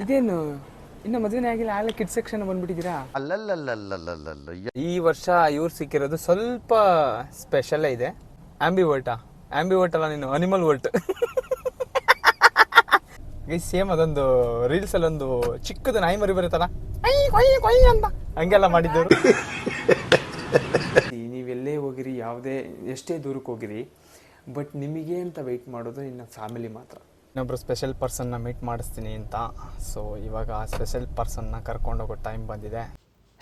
ಇದೇನು ಇನ್ನು ಮದುವೆನೇ ಆಗಿಲ್ಲ, ಆಗಲೇ ಕಿಡ್ ಸೆಕ್ಷನ್ ಬಂದ್ಬಿಟ್ಟಿದ್ದೀರಾ? ಅಲ್ಲಲ್ಲಲ್ಲಲ್ಲಲ್ಲಲ್ಲ ಈ ವರ್ಷ ಇವ್ರು ಸಿಕ್ಕಿರೋದು ಸ್ವಲ್ಪ ಸ್ಪೆಷಲ್ಲೇ ಇದೆ. ಆಂಬಿವರ್ಟಾ? ಆಂಬಿವರ್ಟ್ ಅಲ್ಲ ನೀನು, ಅನಿಮಲ್ ವರ್ಟ್. ಸೇಮ್ ಅದೊಂದು ರೀಲ್ಸ್ ಅಲ್ಲಿ ಒಂದು ಚಿಕ್ಕದು ನಾಯಿ ಮರಿ ಬರುತ್ತಲ್ಲ ಅಂತ ಹಂಗೆಲ್ಲ ಮಾಡಿದ್ದವರು. ನೀವೆಲ್ಲೇ ಹೋಗಿರಿ, ಎಷ್ಟೇ ದೂರಕ್ಕೆ ಹೋಗಿರಿ, ಬಟ್ ನಿಮಗೆ ಅಂತ ವೆಯ್ಟ್ ಮಾಡೋದು ಇನ್ನು ಫ್ಯಾಮಿಲಿ ಮಾತ್ರ. ಇನ್ನೊಬ್ರು ಸ್ಪೆಷಲ್ ಪರ್ಸನ್ನ ಮೀಟ್ ಮಾಡಿಸ್ತೀನಿ ಅಂತ. ಸೊ ಇವಾಗ ಆ ಸ್ಪೆಷಲ್ ಪರ್ಸನ್ನ ಕರ್ಕೊಂಡೋಗೋ ಟೈಮ್ ಬಂದಿದೆ.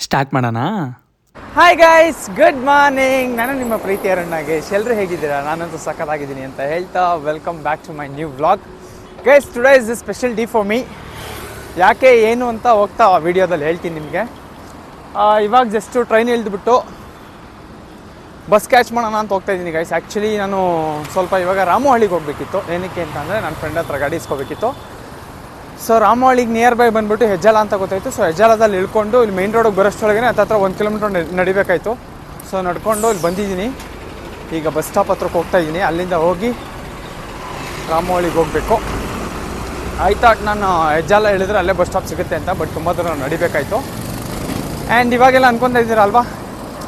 ಸ್ಟಾರ್ಟ್ ಮಾಡೋಣ. Hi guys, good morning. ನಾನು ನಿಮ್ಮ ಪ್ರೀತಿ ಅರುಣಾಗೇಶ್. ಎಲ್ಲರೂ ಹೇಗಿದ್ದೀರಾ? ನಾನಂತೂ ಸಖತ್ತಾಗಿದ್ದೀನಿ ಅಂತ ಹೇಳ್ತಾ welcome back to my new vlog. Guys, today is a special day for me. ಯಾಕೆ ಏನು ಅಂತ ಹೋಗ್ತಾ ವಿಡಿಯೋದಲ್ಲಿ ಹೇಳ್ತೀನಿ ನಿಮಗೆ. ಇವಾಗ ಜಸ್ಟು ಟ್ರೈನ್ ಇಳಿದ್ಬಿಟ್ಟು ಬಸ್ ಕ್ಯಾಚ್ ಮಾಡೋಣ ಅಂತ ಹೋಗ್ತಾ ಇದ್ದೀನಿ ಗೈಸ್. ಆ್ಯಕ್ಚುಲಿ ನಾನು ಸ್ವಲ್ಪ ಇವಾಗ ರಾಮೋಹಳ್ಳಿಗೆ ಹೋಗಬೇಕಿತ್ತು. ಏನಕ್ಕೆ ಅಂತಂದರೆ ನನ್ನ ಫ್ರೆಂಡ್ ಹತ್ರ ಗಾಡಿ ಇಸ್ಕೋಬೇಕಿತ್ತು. ಸೊ ರಾಮೋಹಳ್ಳಿಗೆ ನಿಯರ್ ಬೈ ಬಂದುಬಿಟ್ಟು ಹೆಜ್ಜಾಲ ಅಂತ ಗೊತ್ತಾಯಿತು. ಸೊ ಹೆಜ್ಜಾಲದಲ್ಲಿ ಇಳ್ಕೊಂಡು ಇಲ್ಲಿ ಮೈನ್ ರೋಡಿಗೆ ಬರೋಷ್ಟೊಳಗೆ ಹತ್ರ 1 ಕಿಲೋಮೀಟ್ರ್ ನಡಿಬೇಕಾಯಿತು. ಸೊ ನಡ್ಕೊಂಡು ಇಲ್ಲಿ ಬಂದಿದ್ದೀನಿ. ಈಗ ಬಸ್ ಸ್ಟಾಪ್ ಹತ್ರಕ್ಕೆ ಹೋಗ್ತಾ ಇದ್ದೀನಿ. ಅಲ್ಲಿಂದ ಹೋಗಿ ರಾಮೋಹಳ್ಳಿಗೆ ಹೋಗಬೇಕು. ಆಯ್ತಾ, ನಾನು ಹೆಜ್ಜಾಲ ಹೇಳಿದ್ರೆ ಅಲ್ಲೇ ಬಸ್ ಸ್ಟಾಪ್ ಸಿಗುತ್ತೆ ಅಂತ, ಬಟ್ ತುಂಬ ದೂರ ನಡಿಬೇಕಾಯಿತು. ಆ್ಯಂಡ್ ಇವಾಗೆಲ್ಲ ಅನ್ಕೊತಾ ಇದ್ದೀರಲ್ವಾ,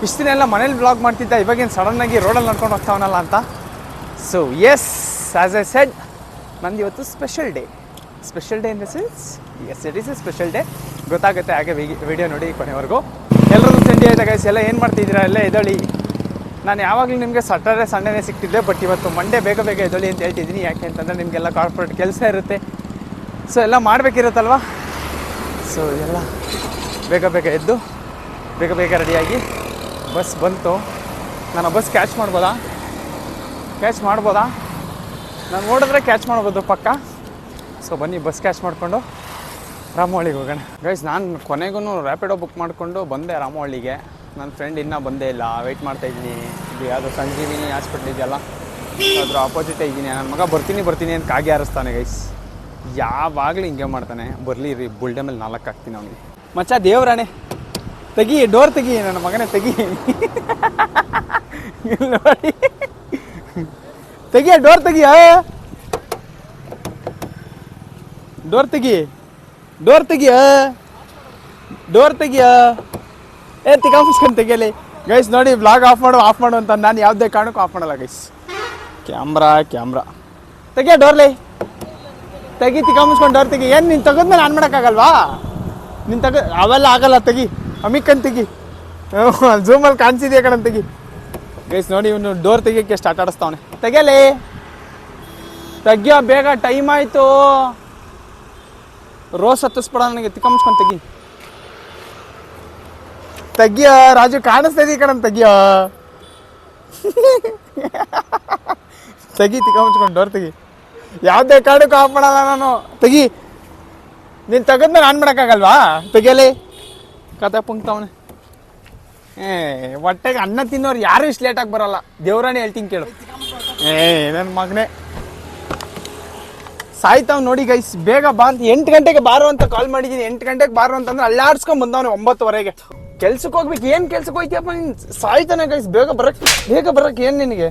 ಇಷ್ಟು ದಿನ ಎಲ್ಲ ಮನೇಲಿ ವ್ಲಾಗ್ ಮಾಡ್ತಿದ್ದ, ಇವಾಗೇನು ಸಡನ್ನಾಗಿ ರೋಡಲ್ಲಿ ನಡ್ಕೊಂಡು ಹೋಗ್ತಾವನಲ್ಲ ಅಂತ. So yes, as I said, ನಂದು ಇವತ್ತು special day. Special day in the sense, yes it is a special day. ಗೊತ್ತಾಗುತ್ತೆ ಹಾಗೆ ವಿಡಿಯೋ ನೋಡಿ ಕೊನೆವರೆಗೂ. ಎಲ್ಲರೂ ತಿಂಡಿ ಆಯ್ತಾ ಗೈಸ್? ಎಲ್ಲ ಏನು ಮಾಡ್ತಿದ್ದೀರಾ? ಎಲ್ಲ ಎದಳಿ. ನಾನು ಯಾವಾಗಲೂ ನಿಮಗೆ ಸ್ಯಾಟರ್ಡೆ ಸಂಡೇನೇ ಸಿಗ್ತಿದ್ದೆ, ಬಟ್ ಇವತ್ತು ಮಂಡೇ ಬೇಗ ಬೇಗ ಎದಳಿ ಅಂತ ಹೇಳ್ತಿದ್ದೀನಿ. ಯಾಕೆ ಅಂತಂದರೆ ನಿಮಗೆಲ್ಲ ಕಾರ್ಪೊರೇಟ್ ಕೆಲಸ ಇರುತ್ತೆ, ಸೊ ಎಲ್ಲ ಮಾಡಬೇಕಿರುತ್ತಲ್ವ. ಸೊ ಎಲ್ಲ ಬೇಗ ಬೇಗ ಎದ್ದು ಬೇಗ ಬೇಗ ರೆಡಿಯಾಗಿ ಬಸ್ ಬಂತು. ನಾನು ಬಸ್ ಕ್ಯಾಚ್ ಮಾಡ್ಬೋದಾ? ನಾನು ಓಡಿದ್ರೆ ಕ್ಯಾಚ್ ಮಾಡ್ಬೋದು ಪಕ್ಕ. ಸೊ ಬನ್ನಿ ಬಸ್ ಕ್ಯಾಚ್ ಮಾಡಿಕೊಂಡು ರಾಮೋಹಳ್ಳಿಗೆ ಹೋಗೋಣ ಗೈಸ್. ನಾನು ಕೊನೆಗೂ ರ್ಯಾಪಿಡೋ ಬುಕ್ ಮಾಡಿಕೊಂಡು ಬಂದೆ ರಾಮೋಹಳ್ಳಿಗೆ. ನನ್ನ ಫ್ರೆಂಡ್ ಇನ್ನೂ ಬಂದೇ ಇಲ್ಲ, ವೆಯ್ಟ್ ಮಾಡ್ತಾಯಿದ್ದೀನಿ. ಇದು ಯಾವುದೋ ಸಂಜೀವಿನಿ ಹಾಸ್ಪಿಟ್ಲ್ ಇದೆಯಲ್ಲ, ಅದ್ರ ಆಪೋಸಿಟೇ ಇದ್ದೀನಿ. ನನ್ನ ಮಗ ಬರ್ತೀನಿ ಅಂತ ಕಾಗಿ ಹಾರಿಸ್ತಾನೆ ಗೈಸ್. ಯಾವಾಗಲೂ ಹಿಂಗೆ ಮಾಡ್ತಾನೆ. ಬರಲಿ ರೀ, ಬುಲ್ಡೆ ಮೇಲೆ 4 ಹಾಕ್ತೀನಿ ಅವನಿಗೆ. ಮಚ್ಚ ದೇವ್ರಾಣೆ, ತೆಗಿ ಡೋರ್ ತೆಗಿ, ನನ್ನ ಮಗನೇ ತೆಗಿ. ನೋಡಿ, ತೆಗಿಯ ಡೋರ್ ತೆಗಿಯ, ಡೋರ್ ತೆಗಿಯ. ತಿಕ್ಕ ಮುಚ್ಕೊಂಡು ತೆಗಿಯಲಿ ಗೈಸ್. ನೋಡಿ, ಬ್ಲಾಗ್ ಆಫ್ ಮಾಡು ಅಂತ ನಾನು ಯಾವುದೇ ಕಾರಣಕ್ಕೂ ಆಫ್ ಮಾಡಲ್ಲ ಗೈಸ್. ಕ್ಯಾಮ್ರಾ ತೆಗಿಯ, ಡೋರ್ಲಿ ತೆಗಿ, ತಿಕ್ಕ ಮುಚ್ಕೊಂಡು ಡೋರ್ ತೆಗಿ. ಏನು ನೀನು ತೆಗೆದ್ಮೇಲೆ ಆನ್ ಮಾಡೋಕ್ಕಾಗಲ್ವಾ? ನೀನು ಅವೆಲ್ಲ ಆಗಲ್ಲ, ತೆಗಿ ಅಮಿಕ್ಕಂತ ತೆಗಿ. ಝೂಮಲ್ಲಿ ಕಾಣಿಸಿದೆಯಾ ಕಣಂತ ತೆಗಿ ಗೈಸ್. ನೋಡಿ, ಇವನು ಡೋರ್ ತೆಗಿಯೋಕ್ಕೆ ಸ್ಟಾರ್ಟ್ ಆಡಿಸ್ತಾವನೆ. ತೆಗಿಯೋ ಬೇಗ, ಟೈಮ್ ಆಯಿತು. ರೋಸ್ ಹತ್ತಿಸ್ಬಿಡ ನನಗೆ. ತಿಕ್ಕ ಮುಚ್ಕೊಂಡು ತೆಗಿಯ ರಾಜು, ಕಾಣಿಸ್ತಾ ಇದೀಯ ಕಣಂತ ತೆಗಿಯೋ. ತಿಕ್ಕ ಮುಚ್ಕೊಂಡು ಡೋರ್ ತೆಗಿ. ಯಾವುದೇ ಕಾರಣಕ್ಕೂ ಆಫ್ ಮಾಡಲ್ಲ ನಾನು. ತೆಗಿ, ನೀನು ತೆಗೆದ್ಮೇಲೆ ಆನ್ ಮಾಡೋಕ್ಕಾಗಲ್ವಾ? ತೆಗಿಯಲಿ, ಕತೆ ಪುಂಕ್ತವನೆ. ಹೊಟ್ಟೆಗೆ ಅನ್ನ ತಿನ್ನೋರು ಯಾರು ಇಷ್ಟು ಲೇಟಾಗಿ ಬರೋಲ್ಲ. ದೇವ್ರಾನೇ ಹೇಳ್ತೀನಿ ಕೇಳು. ನನ್ನ ಮಗನೇ ಸಾಯ್ತಾವ್ ನೋಡಿ ಗೈಸ್. ಬೇಗ ಬಾ ಅಂತ 8 ಗಂಟೆಗೆ ಬಾರು ಅಂತ ಕಾಲ್ ಮಾಡಿದ್ದೀನಿ. 8 ಗಂಟೆಗೆ ಬಾರು ಅಂತಂದ್ರೆ ಅಲ್ಲಾಡ್ಸ್ಕೊಂಡ್ ಬಂದವನು 9:15. ಕೆಲ್ಸಕ್ಕೆ ಹೋಗ್ಬೇಕು. ಏನು ಕೆಲ್ಸಕ್ಕೆ ಹೋಯ್ತಿಯಪ್ಪ ನೀನು? ಸಾಯ್ತಾನೆ ಗೈಸ್. ಬೇಗ ಬರಕ್ಕೆ ಏನು ನಿನಗೆ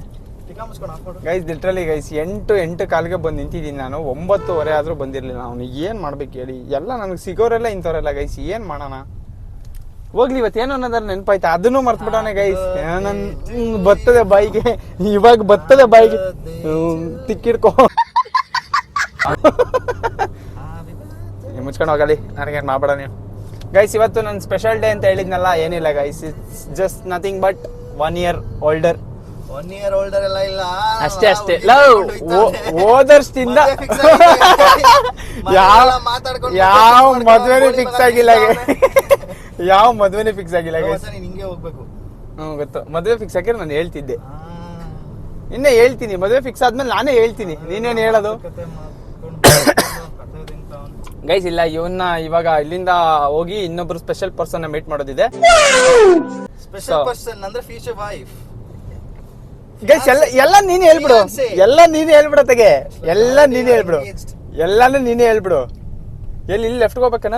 ಗೈಸ್? ಲಿಟ್ರಲಿ ಗೈಸ್, 8 ಕಾಲಿಗೆ ಬಂದು ನಿಂತಿದ್ದೀನಿ ನಾನು. 9:15 ಆದರೂ ಬಂದಿರಲಿಲ್ಲ. ಅವನು ಏನು ಮಾಡ್ಬೇಕು ಹೇಳಿ? ಎಲ್ಲ ನನಗೆ ಸಿಗೋರೆಲ್ಲ ಇಂಥವ್ರೆಲ್ಲ ಗೈಸ್. ಏನು ಮಾಡೋಣ? ಹೋಗ್ಲಿ, ಇವತ್ತೇನು ಅನ್ನೋದಾರ ನೆನಪಾಯ್ತಾ? ಅದನ್ನು ಮರ್ತ್ಬಿಟ್ಟವನೇ ಗೈಸ್. ನನ್ನ ಬರ್ತದೆ ಬಾಯಿಗೆ, ಇವಾಗ ಬರ್ತದೆ ಬಾಯಿಗೆ. ತಿಕ್ಕಿಡ್ಕೊ, ಮುಚ್ಕೊಂಡು ಹೋಗಲಿ, ನನಗೇನು ಮಾಡಬೇಡ ನೀವು ಗೈಸ್. ಇವತ್ತು ನನ್ನ ಸ್ಪೆಷಲ್ ಡೇ ಅಂತ ಹೇಳಿದ್ನಲ್ಲ, ಏನಿಲ್ಲ guys. It's just nothing but 1 year older. 1 year older ಎಲ್ಲ ಇಲ್ಲ, ಅಷ್ಟೇ. ಲವ್ ಓದರ್ಸ್ತಿಂದ ಯಾವ ಮದ್ವೆನೇ ಫಿಕ್ಸ್ ಆಗಿಲ್ಲ. ಯಾವ ಮದ್ವೆನೇ ಫಿಕ್ಸ್ ಆಗಿಲ್ಲ ಗೈಸ್. ಹಿಂಗೆ ಹೋಗ್ಬೇಕು. ಗೊತ್ತು, ಮದ್ವೆ ಫಿಕ್ಸ್ ಆಗಿದ್ರೆ ನಾನು ಹೇಳ್ತಿದ್ದೆ. ಇನ್ನೇ ಹೇಳ್ತೀನಿ, ಮದ್ವೆ ಫಿಕ್ಸ್ ಆದ್ಮೇಲೆ ನಾನೇ ಹೇಳ್ತೀನಿ. ನೀನೇನು ಹೇಳೋದು ಗೈಸ್? ಇಲ್ಲ, ಇವನ್ನ ಇವಾಗ ಇಲ್ಲಿಂದ ಹೋಗಿ ಇನ್ನೊಬ್ರು ಸ್ಪೆಷಲ್ ಪರ್ಸನ್ ಮೀಟ್ ಮಾಡೋದಿದೆ. ಸ್ಪೆಷಲ್ ಪರ್ಸನ್ ಅಂದ್ರೆ ಫ್ಯೂಚರ್ ವೈಫ್ ಗೈಸ್. ಎಲ್ಲ ನೀನೇ ಹೇಳ್ಬಿಡು. ತೆಗೆ, ಎಲ್ಲಾನು ನೀನೇ ಹೇಳ್ಬಿಡು. ಇಲ್ಲಿ ಲೆಫ್ಟ್ ಹೋಗ್ಬೇಕನ?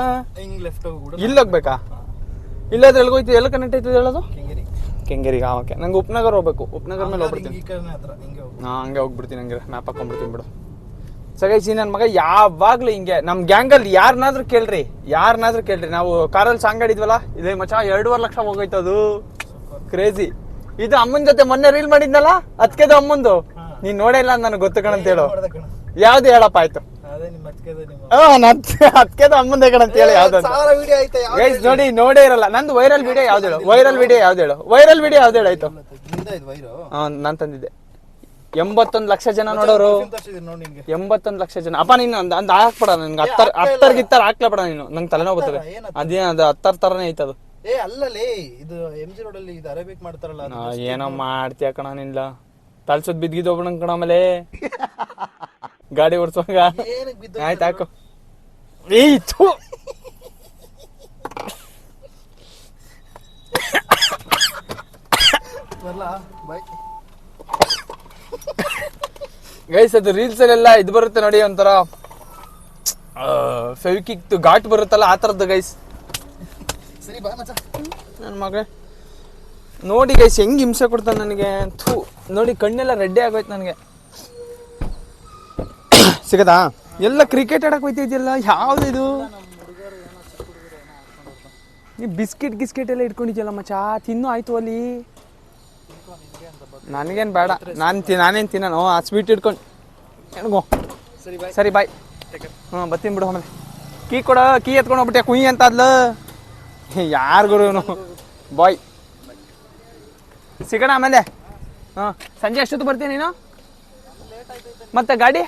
ಇಲ್ಲಿ ಹೋಗ್ಬೇಕಾ? ಇಲ್ಲಾದ್ರೆ ಎಲ್ಗೋಯ್ತು? ಎಲ್ಲ ಕನೆಕ್ಟ್ ಆಯ್ತದೆ ಹೇಳೋದು? ಕೆಂಗೇರಿಗೆ. ಓಕೆ, ನಂಗೆ ಉಪನಗರ ಹೋಗ್ಬೇಕು. ಉಪನಗರ ಮೇಲೆ ಹೋಗ್ಬಿಡ್ತೀನಿ. ಹಂಗೆ ಹೋಗ್ಬಿಡ್ತೀನಿ. ಹಂಗೆ ಮ್ಯಾಪ್ ಹಾಕೊಂಡ್ಬಿಡ್ತೀನಿ ಬಿಡು. ಸೊ ಗೈಸ್ ಈ ನನ್ನ ಮಗ ಯಾವಾಗ್ಲೂ ಹಿಂಗೆ ನಮ್ ಗ್ಯಾಂಗಲ್ಲಿ ಯಾರನ್ನಾದ್ರೂ ಕೇಳ್ರಿ ನಾವು ಕಾರಲ್ಲಿ ಸಾಂಗ್ ಆಡಿದ್ವಲ್ಲ ಇದೇ ಮಚ್ಚ 2.5 ಲಕ್ಷ ಹೋಗೋಯ್ತು ಅದು ಕ್ರೇಜಿ. ಇದು ಅಮ್ಮನ ಜೊತೆ ಮೊನ್ನೆ ರೀಲ್ ಮಾಡಿದ್ನಲ್ಲ ಅದ್ಕೆದು ಅಮ್ಮಂದು ನೀನ್ ನೋಡೇ ಇಲ್ಲ ನನಗೆ ಗೊತ್ತು ಕಣಂತ ಹೇಳು. ಯಾವ್ದು ಹೇಳಪ್ಪ ಆಯ್ತು ಅದ್ಕೆದು ಅಮ್ಮಂದೇ ಕಣಂತ ಹೇಳಿ ಯಾವ್ದು ಗೈಸ್ ನೋಡಿ ನೋಡೇ ಇರಲ್ಲ. ನಂದು ವೈರಲ್ ವಿಡಿಯೋ ಯಾವ್ದು ಹೇಳು ವೈರಲ್ ವಿಡಿಯೋ ಯಾವ್ದು ಹೇಳು ಆಯ್ತು. ನಾನ್ ತಂದಿದ್ದೆ 81 ಲಕ್ಷ ಜನ ನೋಡೋರು 81 ಲಕ್ಷ ಜನ. ಅಪ್ಪ ನೀನು ಅಂದ್ ಹಾಕ್ಬೇಡ ನನ್ಗೆ ಹತ್ತರ್ ಹಾಕ್ಲಬೇಡ ನೀನು ನಂಗೆ ತಲೆನೋವು ಬರ್ತದೆ. ಅದೇ ಅದು 10 ತರನೇ ಐತದು. ಅಲ್ಲಲೇ ಇದು MG ರೋಡ್ ಅಲ್ಲಿ ಇದು ಅರೇಬಿಕ್ ಮಾಡ್ತಾರಲ್ಲ ಏನೋ ಮಾಡ್ತೀಯ ಕಣ ನಿಲ್ಲ ತಲ್ಸದ್ ಬಿದ್ದಿದ್ದು ಒಬ್ಬನ ಕಣ ಆಮೇಲೆ ಗಾಡಿ ಓಡಿಸುವಾಗ ಆಯ್ತು ಹಾಕು. ಗೈಸ್ ಅದು ರೀಲ್ಸ್ ಅಲ್ಲೆಲ್ಲ ಇದು ಬರುತ್ತೆ ನೋಡಿ ಒಂಥರ ಫೆವಿಕಿಕ್ ಘಾಟ್ ಬರುತ್ತಲ್ಲ ಆ ತರದ್ದು ಗೈಸ್. ನನ್ನ ಮಗ ನೋಡಿ ಗೈಸ್ ಹೆಂಗ್ ಹಿಂಸೆ ಕೊಡ್ತಾನೆ ನನಗೆ. ನೋಡಿ ಕಣ್ಣೆಲ್ಲ ರೆಡ್ಡಿ ಆಗೋಯ್ತು ನನಗೆ. ಸಿಗದಾ ಎಲ್ಲ ಕ್ರಿಕೆಟ್ ಆಡಕ್ ಹೋಯ್ತಿದ್ಯಲ್ಲ ಯಾವ್ದು ಇದು ನೀ ಬಿಸ್ಕೆಟ್ ಎಲ್ಲ ಇಟ್ಕೊಂಡಿದ್ಯಲ್ಲ ಮಚ್ಚಾ ತಿನ್ನು ಆಯ್ತು ಅಲ್ಲಿ. ನನಗೇನು ಬೇಡ ನಾನೇನು ತಿನ್ನೋ ಆ ಸ್ವೀಟ್ ಇಟ್ಕೊಂಡು ಹೆಣ್ಗೋ ಸರಿ ಬಾಯ್. ಬರ್ತೀನಿ ಬಿಡು ಆಮೇಲೆ ಕೀ ಎತ್ಕೊಂಡು ಹೋಗ್ಬಿಟ್ಟೆ ಕುಯ್ ಅಂತ ಅದ್ಲ ಯಾರು ಗುರು ಬಾಯ್ ಸಿಗೋಣ ಆಮೇಲೆ. ಸಂಜೆ ಅಷ್ಟೊತ್ತು ಬರ್ತೀನಿ ನೀನು ಮತ್ತೆ ಗಾಡಿ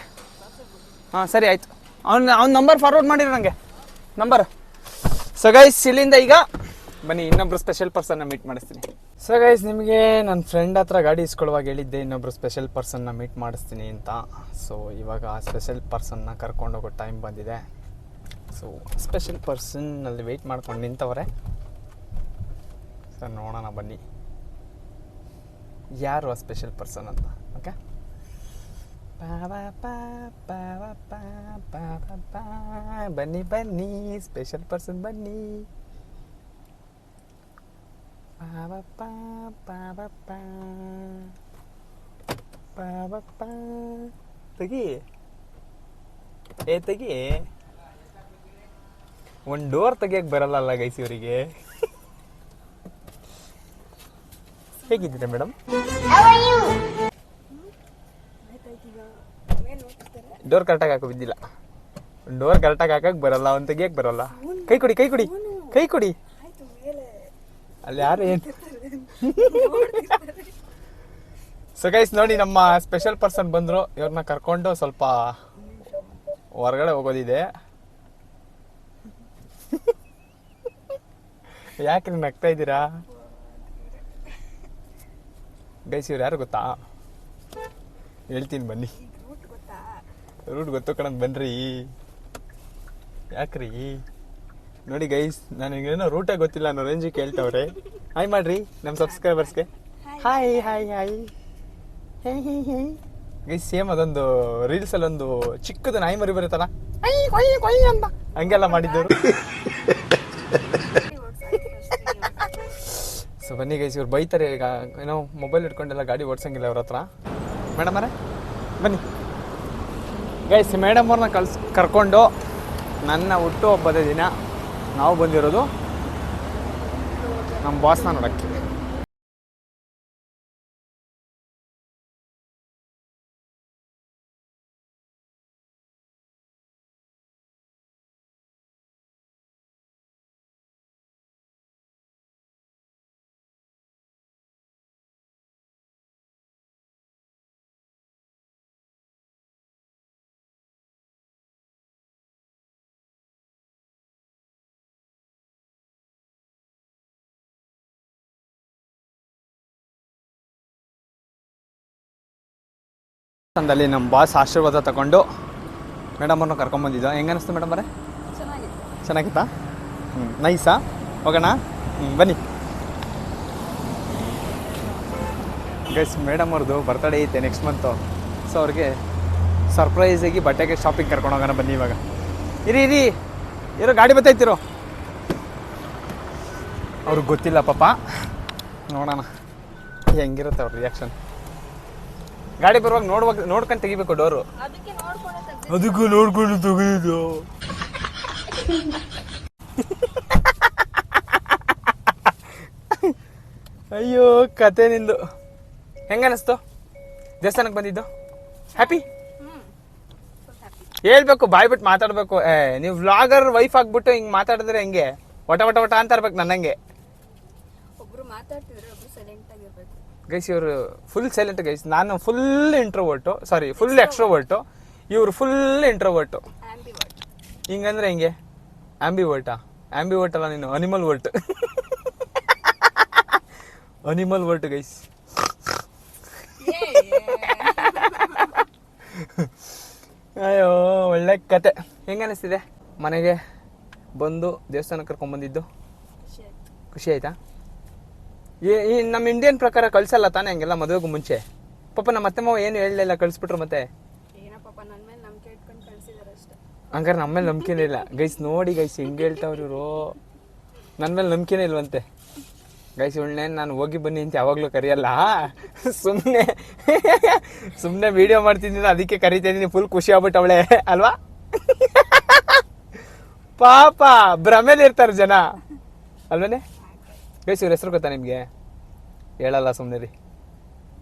ಸರಿ ಆಯ್ತು. ಅವ್ನ ನಂಬರ್ ಫಾರ್ವರ್ಡ್ ಮಾಡಿರಿ ನನಗೆ ನಂಬರ್. ಸೊ ಗೈಸ್ ಇಲ್ಲಿಂದ ಈಗ ಬನ್ನಿ ಇನ್ನೊಬ್ರು ಸ್ಪೆಷಲ್ ಪರ್ಸನ್ನ ಮೀಟ್ ಮಾಡಿಸ್ತೀನಿ. ಸೊ ಗೈಸ್ ನಿಮಗೆ ನನ್ನ ಫ್ರೆಂಡ್ ಹತ್ರ ಗಾಡಿ ಇಸ್ಕೊಳ್ಳುವಾಗ ಹೇಳಿದ್ದೆ ಇನ್ನೊಬ್ರು ಸ್ಪೆಷಲ್ ಪರ್ಸನ್ನ ಮೀಟ್ ಮಾಡಿಸ್ತೀನಿ ಅಂತ. ಸೊ ಇವಾಗ ಆ ಸ್ಪೆಷಲ್ ಪರ್ಸನ್ನ ಕರ್ಕೊಂಡೋಗೋ ಟೈಮ್ ಬಂದಿದೆ. ಸೊ ಸ್ಪೆಷಲ್ ಪರ್ಸನ್ನಲ್ಲಿ ವೆಯ್ಟ್ ಮಾಡ್ಕೊಂಡು ನಿಂತವ್ರೆ. ಸರ್ ನೋಡೋಣ ಬನ್ನಿ ಯಾರು ಆ ಸ್ಪೆಷಲ್ ಪರ್ಸನ್ ಅಂತ. ಓಕೆ ಬನ್ನಿ ಬನ್ನಿ ಸ್ಪೆಷಲ್ ಪರ್ಸನ್ ಬನ್ನಿ. ತೆಗಿ ತೆಗಿ ಒಂದು ಡೋರ್ ತೆಗಿಯಕ್ಕೆ ಬರಲ್ಲ ಗೈಸ್ ಇವರಿಗೆ. ಹೇಗಿದ್ದೀರಾ ಮೇಡಮ್? ಡೋರ್ ಕರೆಕ್ಟಾಗಿ ಹಾಕೋ ಬಿದ್ದಿಲ್ಲ. ಡೋರ್ ಕರೆಕ್ಟಾಗಿ ಹಾಕಕ್ಕೆ ಬರಲ್ಲ ಅವ್ನು ತೆಗಿಯಕ್ಕೆ ಬರಲ್ಲ. ಕೈ ಕೊಡಿ ಅಲ್ಲಿ ಯಾರು ಏನು. ಸೊ ಗೈಸ್ ನೋಡಿ ನಮ್ಮ ಸ್ಪೆಷಲ್ ಪರ್ಸನ್ ಬಂದ್ರು. ಇವ್ರನ್ನ ಕರ್ಕೊಂಡು ಸ್ವಲ್ಪ ಹೊರಗಡೆ ಹೋಗೋದಿದೆ. ಯಾಕ್ರಿ ನಗ್ತಾ ಇದ್ದೀರಾ ಗೈಸ್? ಇವ್ರು ಯಾರು ಗೊತ್ತಾ? ಹೇಳ್ತೀನಿ ಬನ್ನಿ. ರೂಟ್ ಗೊತ್ತು ಕಣಂದ್ ಬನ್ರಿ. ಯಾಕ್ರಿ ನೋಡಿ ಗೈಸ್ ನನಗೇನೋ ರೂಟೇ ಗೊತ್ತಿಲ್ಲ ಅನ್ನೋ ರೇಂಜಿಗೆ ಕೇಳ್ತವ್ರೆ. ಹಾಯ್ ಮಾಡ್ರಿ ನಮ್ಮ ಸಬ್ಸ್ಕ್ರೈಬರ್ಸ್ಗೆ. ಹಾಯ್ ಗೈಸ್ ಸೇಮ್ ಅದೊಂದು ರೀಲ್ಸ್ ಅಲ್ಲಿ ಒಂದು ಚಿಕ್ಕದು ನಾಯಿ ಮರಿ ಬರುತ್ತಲ್ಲ ಅಂತ ಹಂಗೆಲ್ಲ ಮಾಡಿದ್ದವರು. ಸೊ ಬನ್ನಿ ಗೈಸ್ ಇವ್ರು ಬೈತಾರೆ ಈಗ ಏನೋ ಮೊಬೈಲ್ ಇಟ್ಕೊಂಡೆಲ್ಲ ಗಾಡಿ ಓಡ್ಸಂಗಿಲ್ಲ ಅವ್ರ ಹತ್ರ. ಮೇಡಮ್ ಅವರೇ ಬನ್ನಿ ಗೈಸ್. ಮೇಡಮ್ ಅವ್ರನ್ನ ಕರ್ಕೊಂಡು ನನ್ನ ಹುಟ್ಟುಹಬ್ಬದ ದಿನ ನಾವು ಬಂದಿರೋದು ನಮ್ಮ ಬಾಸ್ನ ನೋಡೋಕ್ಕೆ. ಅಂದಲ್ಲಿ ನಮ್ಮ ಬಾಸ್ ಆಶೀರ್ವಾದ ತಗೊಂಡು ಮೇಡಮ್ ಅವ್ರನ್ನ ಕರ್ಕೊಂಬಂದಿದ್ದು. ಹೆಂಗೆ ಅನಿಸ್ತು ಮೇಡಮ್ ಅವರೇ? ಚೆನ್ನಾಗಿತ್ತಾ? ನೈಸಾ? ಹೋಗೋಣ ಬನ್ನಿ ಗೈಸ್. ಮೇಡಮ್ ಅವ್ರದ್ದು ಬರ್ತಡೇ ಐತೆ ನೆಕ್ಸ್ಟ್ ಮಂತು. ಸೊ ಅವ್ರಿಗೆ ಸರ್ಪ್ರೈಸಾಗಿ ಬಟ್ಟೆಗೆ ಶಾಪಿಂಗ್ ಕರ್ಕೊಂಡು ಹೋಗೋಣ ಬನ್ನಿ. ಇವಾಗ ಇರಿ ಇರೋ ಗಾಡಿ ಬತ್ತೈತಿರೋ. ಅವ್ರಿಗೆ ಗೊತ್ತಿಲ್ಲ ಪಾಪ, ನೋಡೋಣ ಹೆಂಗಿರುತ್ತೆ ಅವ್ರ ರಿಯಾಕ್ಷನ್. ಗಾಡಿ ಬರುವಾಗ ನೋಡ್ಕೊಂಡು ತೆಗಿಬೇಕು ಡೋರು. ಅದಕ್ಕೂ ನೋಡ್ಕೊಂಡು ತಗೊಂಡಿದ್ದು. ಅಯ್ಯೋ ಕತೆ ನಿಂದು. ಹೆಂಗನಿಸ್ತು ದೇವಸ್ಥಾನಕ್ಕೆ ಬಂದಿದ್ದು? ಹ್ಯಾಪಿ? ಹೇಳ್ಬೇಕು, ಬಾಯ್ ಬಿಟ್ಟು ಮಾತಾಡ್ಬೇಕು. ನೀವು ವ್ಲಾಗರ್ ವೈಫ್ ಆಗ್ಬಿಟ್ಟು ಹಿಂಗ್ ಮಾತಾಡಿದ್ರೆ ಹೆಂಗೆ? ವಟ ವಟ ವಟ ಅಂತ ಇರ್ಬೇಕು ನನ್ನಂಗೆ. ಒಬ್ರು ಮಾತಾಡ್ತಿದ್ರೆ ಒಬ್ರು ಸೈಲೆಂಟ್ ಆಗಿರ್ಬೇಕು. ಗೈಸ್ ಇವರು ಫುಲ್ ಸೈಲೆಂಟ್ ಗೈಸ್. ನಾನು ಫುಲ್ ಇಂಟ್ರೋವರ್ಟು, ಸಾರಿ ಫುಲ್ ಎಕ್ಸ್ಟ್ರೋವರ್ಟು, ಇವರು ಫುಲ್ ಇಂಟ್ರೋವರ್ಟು. ಆಂಬಿವರ್ಟ್. ಹಿಂಗಂದ್ರೆ ಹೆಂಗೆ? ಆಂಬಿವರ್ಟಾ? ಆಂಬಿವರ್ಟ್ ಅಲ್ಲ ನೀನು, animal vert. Animal vert guys. ಅಯ್ಯೋ ಒಳ್ಳೆ ಕತೆ. ಹೆಂಗ ಅನಿಸ್ತಿದೆ ಮನೆಗೆ ಬಂದು ದೇವಸ್ಥಾನಕ್ಕೆ ಕರ್ಕೊಂಡ್ಬಂದಿದ್ದು? ಖುಷಿ ಆಯ್ತಾ? ಈ ನಮ್ಮ ಇಂಡಿಯನ್ ಪ್ರಕಾರ ಕಳ್ಸಲ್ಲ ತಾನೇ ಹಂಗೆಲ್ಲ ಮದುವೆಗೂ ಮುಂಚೆ? ಪಾಪ ನಮ್ಮ ಅತ್ತೆ ಮಾವ ಏನು ಹೇಳಲಿಲ್ಲ, ಕಳಿಸ್ಬಿಟ್ರು ಮತ್ತೆ. ಏನಪ್ಪ ನನ್ನ ಮೇಲೆ ನಂಬಿಕೆ ಇಟ್ಕೊಂಡು ಕಳ್ಸಿದಾರೆ ಅಷ್ಟೇ. ಹಂಗಾರೆ ನಮ್ಮ ಮೇಲೆ ನಂಬಿಕೆನೇ ಇಲ್ಲ ಗೈಸ್. ನೋಡಿ ಗೈಸ್ ಹೆಂಗೆ ಹೇಳ್ತಾವ್ರು ಇವರು, ನನ್ನ ಮೇಲೆ ನಂಬಿಕೆನೇ ಇಲ್ವಂತೆ ಗೈಸ್. ಇವಳನ್ನೇನು ನಾನು ಹೋಗಿ ಬನ್ನಿ ಅಂತ ಯಾವಾಗಲೂ ಕರೆಯಲ್ಲ, ಸುಮ್ಮನೆ ವಿಡಿಯೋ ಮಾಡ್ತಿದ್ದೀನಿ ಅದಕ್ಕೆ ಕರಿತಾ ಇದ್ದೀನಿ. ಫುಲ್ ಖುಷಿ ಆಗ್ಬಿಟ್ಟು ಅವಳೆ ಅಲ್ವಾ? ಪಾಪ ಭ್ರಮೇಲಿ ಇರ್ತಾರೆ ಜನ ಅಲ್ವನೇ ಗೈಸ್. ಇವ್ರ ಹೆಸರು ಗೊತ್ತಾ ನಿಮಗೆ? ಹೇಳಲ್ಲ ಸುಮ್ಮನೆ ರೀ,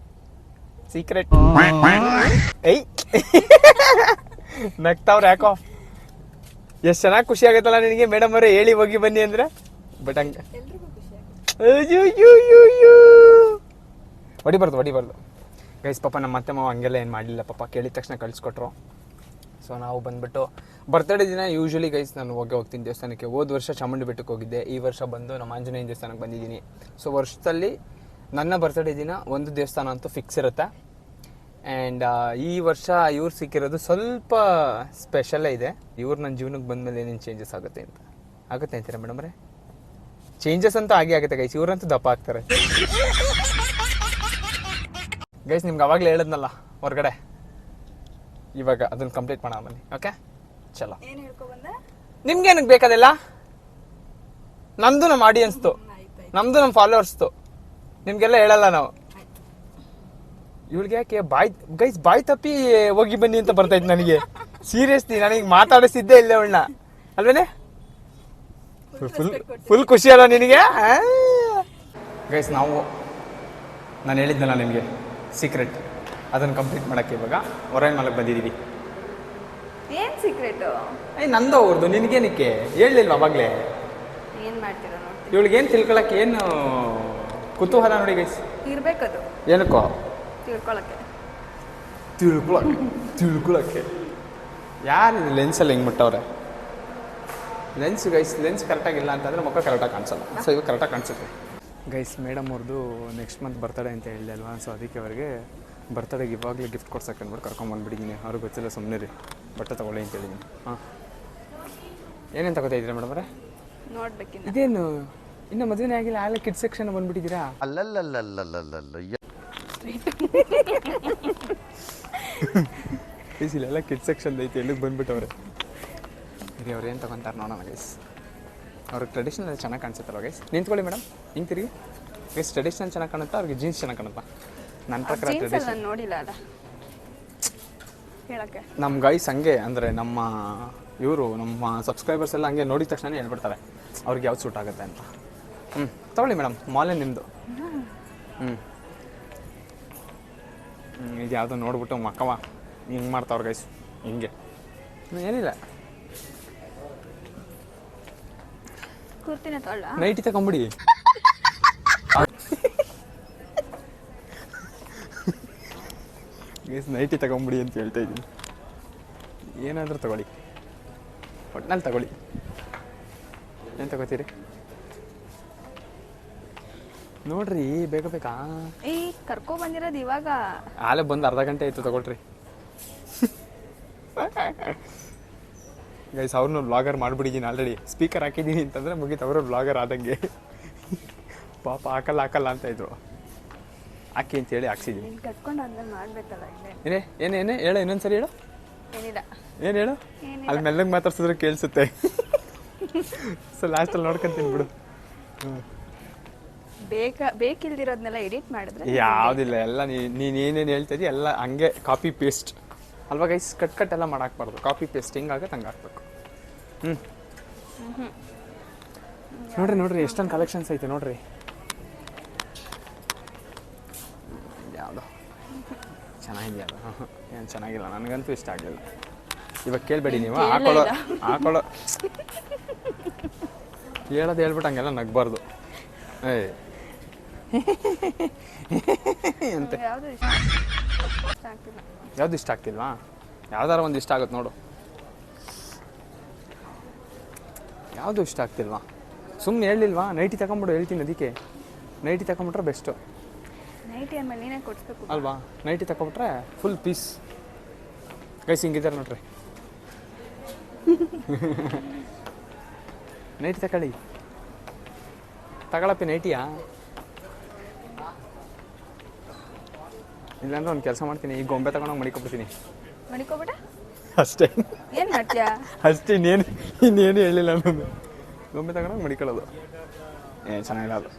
ಸೀಕ್ರೆಟ್. ಐ ನಗ್ತಾವ್ರ ಯಾಕೋ. ಎಷ್ಟು ಚೆನ್ನಾಗಿ ಖುಷಿ ಆಗತ್ತಲ್ಲ ನಿನಗೆ ಮೇಡಮ್ ಅವರೇ ಹೇಳಿ ಹೋಗಿ ಬನ್ನಿ ಅಂದ್ರೆ. ಬಟ್ ಹಂಗೆ ಎಲ್ರಿಗೂ ಖುಷಿ ಆಗುತ್ತೆ. ಹೊಡಿಬಾರ್ದು ಗೈಸ್. ಪಾಪ ನಮ್ಮ ಅತ್ತೆ ಮಾವ ಹಂಗೆಲ್ಲ ಏನು ಮಾಡಲಿಲ್ಲ, ಪಾಪ ಕೇಳಿದ ತಕ್ಷಣ ಕಳಿಸ್ಕೊಟ್ರು. ಸೊ ನಾವು ಬಂದ್ಬಿಟ್ಟು ಬರ್ತಡೇ ದಿನ ಯೂಶ್ವಲಿ ಗೈಸ್ ನಾನು ಹೋಗ್ತೀನಿ ದೇವಸ್ಥಾನಕ್ಕೆ. ಹೋದ ವರ್ಷ ಚಾಮುಂಡಿ ಬೆಟ್ಟಕ್ಕೆ ಹೋಗಿದ್ದೆ, ಈ ವರ್ಷ ಬಂದು ನಮ್ಮ ಆಂಜನೇಯ ದೇವಸ್ಥಾನಕ್ಕೆ ಬಂದಿದ್ದೀನಿ. ಸೊ ವರ್ಷದಲ್ಲಿ ನನ್ನ ಬರ್ತಡೇ ದಿನ ಒಂದು ದೇವಸ್ಥಾನ ಅಂತೂ ಫಿಕ್ಸ್ ಇರುತ್ತೆ. ಆ್ಯಂಡ್ ಈ ವರ್ಷ ಇವ್ರು ಸಿಕ್ಕಿರೋದು ಸ್ವಲ್ಪ ಸ್ಪೆಷಲೇ ಇದೆ. ಇವ್ರು ನನ್ನ ಜೀವನಕ್ಕೆ ಬಂದಮೇಲೆ ಏನೇನು ಚೇಂಜಸ್ ಆಗುತ್ತೆ ಅಂತೀರಾ ಮೇಡಮ್ರೆ? ಚೇಂಜಸ್ ಅಂತೂ ಆಗೇ ಆಗುತ್ತೆ ಗೈಸ್. ಇವ್ರಂತೂ ದಪ್ಪ ಆಗ್ತಾರೆ ಗೈಸ್. ನಿಮ್ಗೆ ಅವಾಗಲೇ ಹೇಳಿದ್ನಲ್ಲ ಹೊರಗಡೆ, ಇವಾಗ ಅದನ್ನ ಕಂಪ್ಲೀಟ್ ಮಾಡೋಣ ಬನ್ನಿ. ಓಕೆ ಚಲೋ. ಏನ್ ಹೇಳ್ಕೊ ಬಂದೆ? ನಿಮ್ಗೆ ಏನಕ್ಕೆ ಬೇಕಾದೆಲ್ಲ? ನಮ್ದು ನಮ್ಮ ಆಡಿಯನ್ಸ್ದು, ನಮ್ದು ನಮ್ಮ ಫಾಲೋವರ್ಸ್ದು, ನಿಮ್ಗೆಲ್ಲ ಹೇಳಲ್ಲ ನಾವು. ಇವಳಿಗೆ ಯಾಕೆ ಬಾಯ್ ತಪ್ಪಿ ಹೋಗಿ ಬನ್ನಿ ಅಂತ ಬರ್ತೈತೆ ನನಗೆ. ಸೀರಿಯಸ್ಲಿ ನನಗೆ ಮಾತಾಡಿಸಿದ್ದೇ ಇಲ್ಲ ಅವಳನ್ನ ಅಲ್ವೇನೆ? ಫುಲ್ ಖುಷಿ ಅಲ್ಲ ನಿನಗೆ ಗೈಸ್? ನಾನು ಹೇಳಿದ್ನಲ್ಲ ನಿಮಗೆ ಸೀಕ್ರೆಟ್, ಅದನ್ನು ಕಂಪ್ಲೀಟ್ ಮಾಡೋಕ್ಕೆ ಇವಾಗ ಹೊರಗೆ ಮಲಗಿ ಬಂದಿದ್ದೀವಿ. ಏನ್ ಸೀಕ್ರೆಟ್? ನಂದು ಅವ್ರದ್ದು, ನಿನಗೇನಕ್ಕೆ ಹೇಳಲಿಲ್ವ ಅವಾಗಲೇ? ಏನ್ ಮಾಡ್ತೀರಾ ನೋಡಿ. ಇವಳಿಗೇನು ತಿಳ್ಕೊಳಕ್ಕೆ ಏನು ಕುತೂಹಲ ನೋಡಿ ಗೈಸ್. ಇರ್ಬೇಕದು ಏನಕ್ಕೋ? ತಿಳ್ಕೊಳಕ್ಕೆ ಯಾರು ಲೆನ್ಸಲ್ಲಿ ಹೆಂಗೆ ಬಿಟ್ಟವ್ರೆ? ಲೆನ್ಸ್ ಗೈಸ್, ಲೆನ್ಸ್ ಕರೆಕ್ಟಾಗಿಲ್ಲ ಅಂತಂದರೆ ಮುಖ ಕರೆಕ್ಟಾಗಿ ಕಾಣಿಸಲ್ಲ. ಸೊ ಇವಾಗ ಕರೆಕ್ಟಾಗಿ ಕಾಣಿಸುತ್ತೆ ಗೈಸ್. ಮೇಡಮ್ ಅವ್ರದ್ದು ನೆಕ್ಸ್ಟ್ ಮಂತ್ ಬರ್ತಡೇ ಅಂತ ಹೇಳಿದೆ ಅಲ್ವಾ? ಸೊ ಅದಕ್ಕೆ ಅವ್ರಿಗೆ ಬರ್ತಡೇಗೆ ಇವಾಗಲೇ ಗಿಫ್ಟ್ ಕೊಡ್ಸಕ್ಕೆ ಅಂದ್ಬಿಟ್ಟು ಕರ್ಕೊಂಬಂದ್ಬಿಟ್ಟಿದ್ದೀನಿ. ಅವ್ರಿಗೆ ಗೊತ್ತಿಲ್ಲ, ಸುಮ್ಮನೆ ರೀ ಬಟ್ಟೆ ತೊಗೊಳ್ಳಿ ಅಂತ ಹೇಳಿದ್ದೀನಿ. ಹಾಂ, ಏನೇನು ತಗೋತಾ ಇದ್ದೀರಾ ಮೇಡಮ್ ಅವರೇ? ನೋಡ್ಬೇಕಿನ್ನ. ಇದೇನು ಇನ್ನು ಮದುವೆನೇ ಆಗಿಲ್ಲ, ಆಳೆ ಕಿಡ್ ಸೆಕ್ಷನ್ ಬಂದ್ಬಿಟ್ಟಿದ್ದೀರಾ? ಗೈಸ್ ಇಲ್ಲೆಲ್ಲ ಕಿಡ್ ಸೆಕ್ಷನ್ ಐತಿ, ಎಲ್ಲಿಗೆ ಬಂದ್ಬಿಟ್ಟವ್ರೆ. ಇರಿ ಅವ್ರು ಏನು ತಗೊಂತಾರೆ ನೋಡೋಣ ಗೈಸ್. ಅವ್ರಿಗೆ ಟ್ರೆಡಿಷನಲ್ ಚೆನ್ನಾಗಿ ಕಾಣಿಸುತ್ತಲ್ವ ಗೈಸ್? ನಿಂತ್ಕೊಳ್ಳಿ ಮೇಡಮ್, ಹಿಂಗೆ ತಿರುಗಿ ಗೈಸ್. ಟ್ರೆಡಿಷನಲ್ ಚೆನ್ನಾಗಿ ಕಾಣುತ್ತಾ ಅವ್ರಿಗೆ ಜೀನ್ಸ್ ಚೆನ್ನಾಗಿ ಕಾಣುತ್ತಾ? ನನ್ನ ಪ್ರಕಾರ ಟ್ರೆಡಿಷನಲ್ ನೋಡಿಲ್ಲ ಅಲ್ಲ ಹೇಳಕ್ಕೆ. ನಮ್ಮ ಗೈಸ್ ಹಂಗೆ ಅಂದರೆ ನಮ್ಮ ನಮ್ಮ ಸಬ್ಸ್ಕ್ರೈಬರ್ಸ್ ಎಲ್ಲ ಹಂಗೆ ನೋಡಿದ ತಕ್ಷಣ ಹೇಳ್ಬಿಡ್ತಾರೆ ಅವ್ರಿಗೆ ಯಾವ್ದು ಸೂಟ್ ಆಗುತ್ತೆ ಅಂತ. ತಗೊಳ್ಳಿ ಮೇಡಮ್, ಮಾಲೇ ನಿಮ್ಮದು. ಇದು ಯಾವುದೋ ನೋಡ್ಬಿಟ್ಟು ಮಕ್ಕವ ಹಿಂಗೆ ಮಾಡ್ತಾವ್ರ ಗೈಸ್. ಹಿಂಗೆ ಏನಿಲ್ಲ, ಕುರ್ತಿನ ತೊಳ್ಳ ನೈಟಿ ತಗೊಂಬಿಡಿ. ಗೈಸ್ ನೈಟಿ ತಗೊಂಬಿಡಿ ಅಂತ ಹೇಳ್ತಾ ಇದ್ದೀನಿ. ಏನಾದರೂ ತಗೊಳ್ಳಿ, ಒಟ್ನಲ್ಲಿ ತಗೊಳ್ಳಿ. ಏನು ತಗೋತೀರಿ ನೋಡ್ರಿ, ಬೇಗ ಬೇಕಾ? ಈ ಕರ್ಕೊ ಬಂದಿರೋದು ಇವಾಗ ಆಲೆ ಬಂದು ಅರ್ಧ ಗಂಟೆ ಆಯಿತು, ತಗೊಳ್ರಿ ಗೈಸ್. ಅವ್ರನ್ನೂ ವ್ಲಾಗರ್ ಮಾಡಿಬಿಟ್ಟಿದ್ದೀನಿ ಆಲ್ರೆಡಿ. ಸ್ಪೀಕರ್ ಹಾಕಿದ್ದೀನಿ ಅಂತಂದರೆ ಮುಗೀತು, ಅವರು ವ್ಲಾಗರ್ ಆದಂಗೆ. ಪಾಪ ಹಾಕಲ್ಲ ಅಂತ ಇದ್ರು, ಹಾಕಿ ಅಂತೇಳಿ ಹಾಕ್ಸಿದ್ದೀನಿ. ಕಟ್ಕೊಂಡು ಆದ್ಮೇಲೆ ಮಾಡ್ಬೇಕಲ್ಲ. ಏನೇ ಹೇಳು, ಇನ್ನೊಂದ್ಸರಿ ಹೇಳು. ಏನಿಲ್ಲ, ಏನು ಹೇಳು? ಅಲ್ಲಿ ಮೆಲ್ಲಗೆ ಮಾತಾಡ್ಸಿದ್ರೆ ಕೇಳಿಸುತ್ತೆ. ಸೊ ಲಾಸ್ಟಲ್ಲಿ ನೋಡ್ಕೊಂತೀನಿ ಬಿಡು. ಬೇಕಿಲ್ದಿರೋದನ್ನೆಲ್ಲ ಎಡಿಟ್ ಮಾಡಿದ್ರೆ ಯಾವುದಿಲ್ಲ, ಎಲ್ಲ ನೀನು ಏನೇನು ಹೇಳ್ತಾ ಇದೀಯ ಎಲ್ಲ ಹಂಗೆ ಕಾಪಿ ಪೇಸ್ಟ್ ಅಲ್ವಾ ಗೈಸ್, ಕಟ್ ಎಲ್ಲ ಮಾಡಾಕ್ಬಾರ್ದು, ಕಾಪಿ ಪೇಸ್ಟ್ ಹಿಂಗಾಗತ್ತೆ ಹಂಗೆ ಹಾಕ್ಬೇಕು. ನೋಡ್ರಿ ಎಷ್ಟೊಂದು ಕಲೆಕ್ಷನ್ಸ್ ಐತೆ ನೋಡ್ರಿ. ಯಾವುದು ಚೆನ್ನಾಗಿದೆಯಾ ಅದು? ಏನು ಚೆನ್ನಾಗಿಲ್ಲ, ನನಗಂತೂ ಇಷ್ಟ ಆಗಲಿಲ್ಲ. ಇವಾಗ ಕೇಳಬೇಡಿ ನೀವು, ಹಾಕೊಳ್ಳೋ ಹೇಳೋದು ಹೇಳ್ಬಿಟ್ಟು ಹಂಗೆಲ್ಲ ನಗ್ಬಾರ್ದು. ಅಂತೆ ಯಾವುದು ಇಷ್ಟ ಆಗ್ತಿಲ್ವಾ? ಯಾವ್ದಾರ ಒಂದು ಇಷ್ಟ ಆಗುತ್ತೆ ನೋಡು. ಯಾವುದು ಇಷ್ಟ ಆಗ್ತಿಲ್ವಾ? ಸುಮ್ಮನೆ ಹೇಳಿಲ್ವಾ? ನೈಟಿ ತಗೊಂಬಿಡು, ಹೇಳ್ತೀನಿ ಅದಕ್ಕೆ. ನೈಟಿ ತಗೊಂಬಿಟ್ರೆ ಬೆಸ್ಟು ನೈಟಿ ಆಮೇಲೆ ನೀನೇ ಕೊಡಿಸ್ಬೇಕು ಅಲ್ವಾ? ನೈಟಿ ತಗೊಂಬಿಟ್ರೆ ಫುಲ್ ಪೀಸ್. ಗೈಸ್ ಹಿಂಗಿದ್ದಾರೆ ನೋಡ್ರಿ. ನೈಟಿ ತಗೊಳಪ್ಪಿ ನೈಟಿಯಾ? ಇಲ್ಲಾಂದ್ರೆ ಒಂದು ಕೆಲಸ ಮಾಡ್ತೀನಿ, ಈ ಗೊಂಬೆ ತಗೊಂಡೋಗಿ ಮಡಿಕೊಬಿಡ್ತೀನಿ. ಮಡಿಕೋಬಿಟ್ಟ ಅಷ್ಟೇ. ಏನು ಮಾಡ್ತೀಯಾ? ಅಷ್ಟೇ, ಇನ್ನೇನು ಹೇಳಿಲ್ಲ ನಾನು. ಗೊಂಬೆ ತಗೊಂಡೋಗಿ ಮಡಿಕೊಳ್ಳೋದು. ಚೆನ್ನಾಗಿಲ್ಲ ಅದು.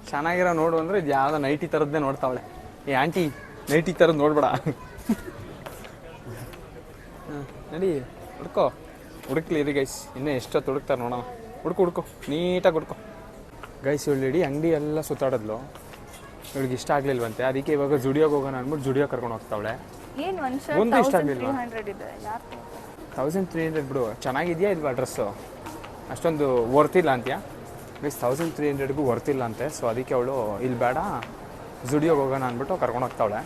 ಚೆನ್ನಾಗಿರೋ ನೋಡು ಅಂದರೆ ಇದು ಯಾವುದೋ ನೈಟಿ ಥರದ್ದೇ ನೋಡ್ತಾವಳೆ. ಆಂಟಿ ನೈಟಿ ಥರದ್ದು ನೋಡ್ಬೇಡ. ನಡಿ ಹುಡುಕ್ಲಿ ಇರಿ ಗೈಸ್, ಇನ್ನೂ ಎಷ್ಟೊತ್ತು ಹುಡುಕ್ತಾರೆ ನೋಡೋಣ. ಹುಡ್ಕು ನೀಟಾಗಿ ಹುಡ್ಕೊ ಗೈಸ್. ಇವಳು ಇಡೀ ಅಂಗಡಿ ಎಲ್ಲ ಸುತ್ತಾಡಿದ್ಲು, ಇವಳಿಗೆ ಇಷ್ಟ ಆಗಲಿಲ್ವಂತೆ. ಅದಕ್ಕೆ ಇವಾಗ ಜುಡಿಯೋಗೆ ಹೋಗೋಣ ಅಂದ್ಬಿಟ್ಟು ಜುಡಿಯೋ ಕರ್ಕೊಂಡು ಹೋಗ್ತಾವಳೆ. ಏನು ಒಂದು ಇಷ್ಟ ಆಗಲಿಲ್ಲ. 1300 ಬಿಡು. ಚೆನ್ನಾಗಿದೆಯಾ ಇಲ್ವಾ ಡ್ರೆಸ್ಸು? ಅಷ್ಟೊಂದು ವರ್ತಿಲ್ಲ ಅಂತೀಯಾ ಗೈಸ್? 1300ಗೂ ವರ್ತಿಲ್ಲ ಅಂತೆ. ಸೊ ಅದಕ್ಕೆ ಅವಳು ಇಲ್ಲಿ ಬೇಡ ಜುಡಿಯೋಗೆ ಹೋಗೋಣ ಅಂದ್ಬಿಟ್ಟು ಕರ್ಕೊಂಡು ಹೋಗ್ತಾವಳೆ.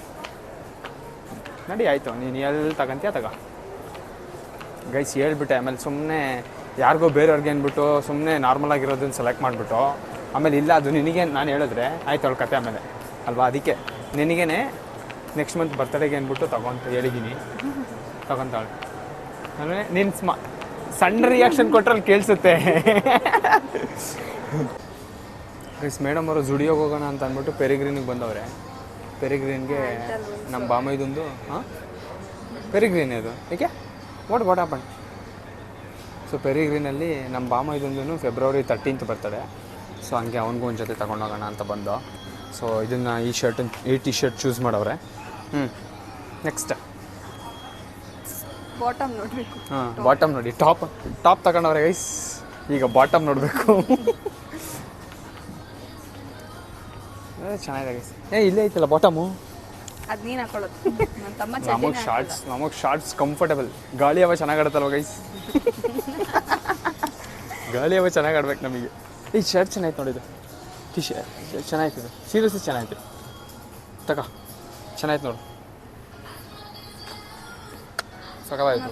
ನಡಿ ಆಯಿತು, ನೀನು ಎಲ್ಲಿ ತಗೊಂತೀಯ ತಗೋ ಗೈಸ್. ಹೇಳ್ಬಿಟ್ಟೆ ಆಮೇಲೆ ಸುಮ್ಮನೆ ಯಾರಿಗೋ ಬೇರೆಯವ್ರಿಗೆ ಅಂದ್ಬಿಟ್ಟು ಸುಮ್ಮನೆ ನಾರ್ಮಲ್ ಆಗಿರೋದನ್ನ ಸೆಲೆಕ್ಟ್ ಮಾಡಿಬಿಟ್ಟು ಆಮೇಲೆ ಇಲ್ಲ ಅದು ನಿನಗೆ ನಾನು ಹೇಳಿದ್ರೆ ಆಯ್ತು ಅವಳ ಕತೆ ಆಮೇಲೆ ಅಲ್ವಾ? ಅದಕ್ಕೆ ನಿನಗೇನೆ ನೆಕ್ಸ್ಟ್ ಮಂತ್ ಬರ್ತಡೇಗೆ ಅಂದ್ಬಿಟ್ಟು ಹೇಳಿದ್ದೀನಿ, ತಗೊತಾಳೆ. ಆಮೇಲೆ ನೀನು ಸಣ್ಣ ರಿಯಾಕ್ಷನ್ ಕೊಟ್ಟರೆ ಅಲ್ಲಿ ಕೇಳಿಸುತ್ತೆ. ಗೈಸ್ ಮೇಡಮ್ ಅವರು ಜುಡಿಯೋಗೆ ಹೋಗೋಣ ಅಂತ ಅಂದ್ಬಿಟ್ಟು ಪೆರಿಗ್ರೀನಿಗೆ ಬಂದವ್ರೆ. ಪೆರಿಗ್ರೀನ್ಗೆ ನಮ್ಮ ಬಾಮೈದೊಂದು ಪೆರಿಗ್ರೀನ್ ಅದು ಏಕೆ ವಾಟ್ ಹ್ಯಾಪನ್? ಸೊ ಪೆರಿಗ್ರೀನಲ್ಲಿ ನಮ್ಮ ಬಾಮೈದೊಂದು ಫೆಬ್ರವರಿ 13th ಬರ್ತಡೆ. ಸೊ ಹಂಗೆ ಅವ್ನಿಗೂ ಒಂದು ಜೊತೆ ತೊಗೊಂಡೋಗೋಣ ಅಂತ ಬಂದು. ಸೊ ಇದನ್ನು ಈ ಟಿ ಶರ್ಟ್ ಚೂಸ್ ಮಾಡವ್ರೆ. ನೆಕ್ಸ್ಟ್ ಬಾಟಮ್ ನೋಡಬೇಕು. ಬಾಟಮ್ ನೋಡಿ. ಟಾಪ್ ತಗೊಂಡವ್ರೆ ಗೈಸ್. ಈಗ ಬಾಟಮ್ ನೋಡಬೇಕು. ಚೆನ್ನಾಗಿದೆ ಗೈಸ್. ಇಲ್ಲೇ ಐತಲ್ಲ ಬಾಟಮು, ಅದು ನೀನು ಹಾಕೊಳ್ಳೋದು. ನನ್ನ ತಮ್ಮ ನಮಗೆ ಶಾರ್ಟ್ಸ್ ಕಂಫರ್ಟಬಲ್. ಗಾಳಿ ಹವ ಚೆನ್ನಾಗಿ ಆಡುತ್ತಲ್ವ ಗೈಸ್? ಗಾಳಿ ಹವ ಚೆನ್ನಾಗಿ ಆಡ್ಬೇಕು ನಮಗೆ. ಈ ಶರ್ಟ್ ಚೆನ್ನಾಯ್ತು ನೋಡಿದ್ದು. ಟಿ ಶರ್ಟ್ ಚೆನ್ನಾಯ್ತಿದೆ, ಸೀರಿಯಸ್ಲಿ ಚೆನ್ನಾಯ್ತು. ಚೆನ್ನಾಯ್ತು ನೋಡು, ಸಕಲಾಯ್ತು.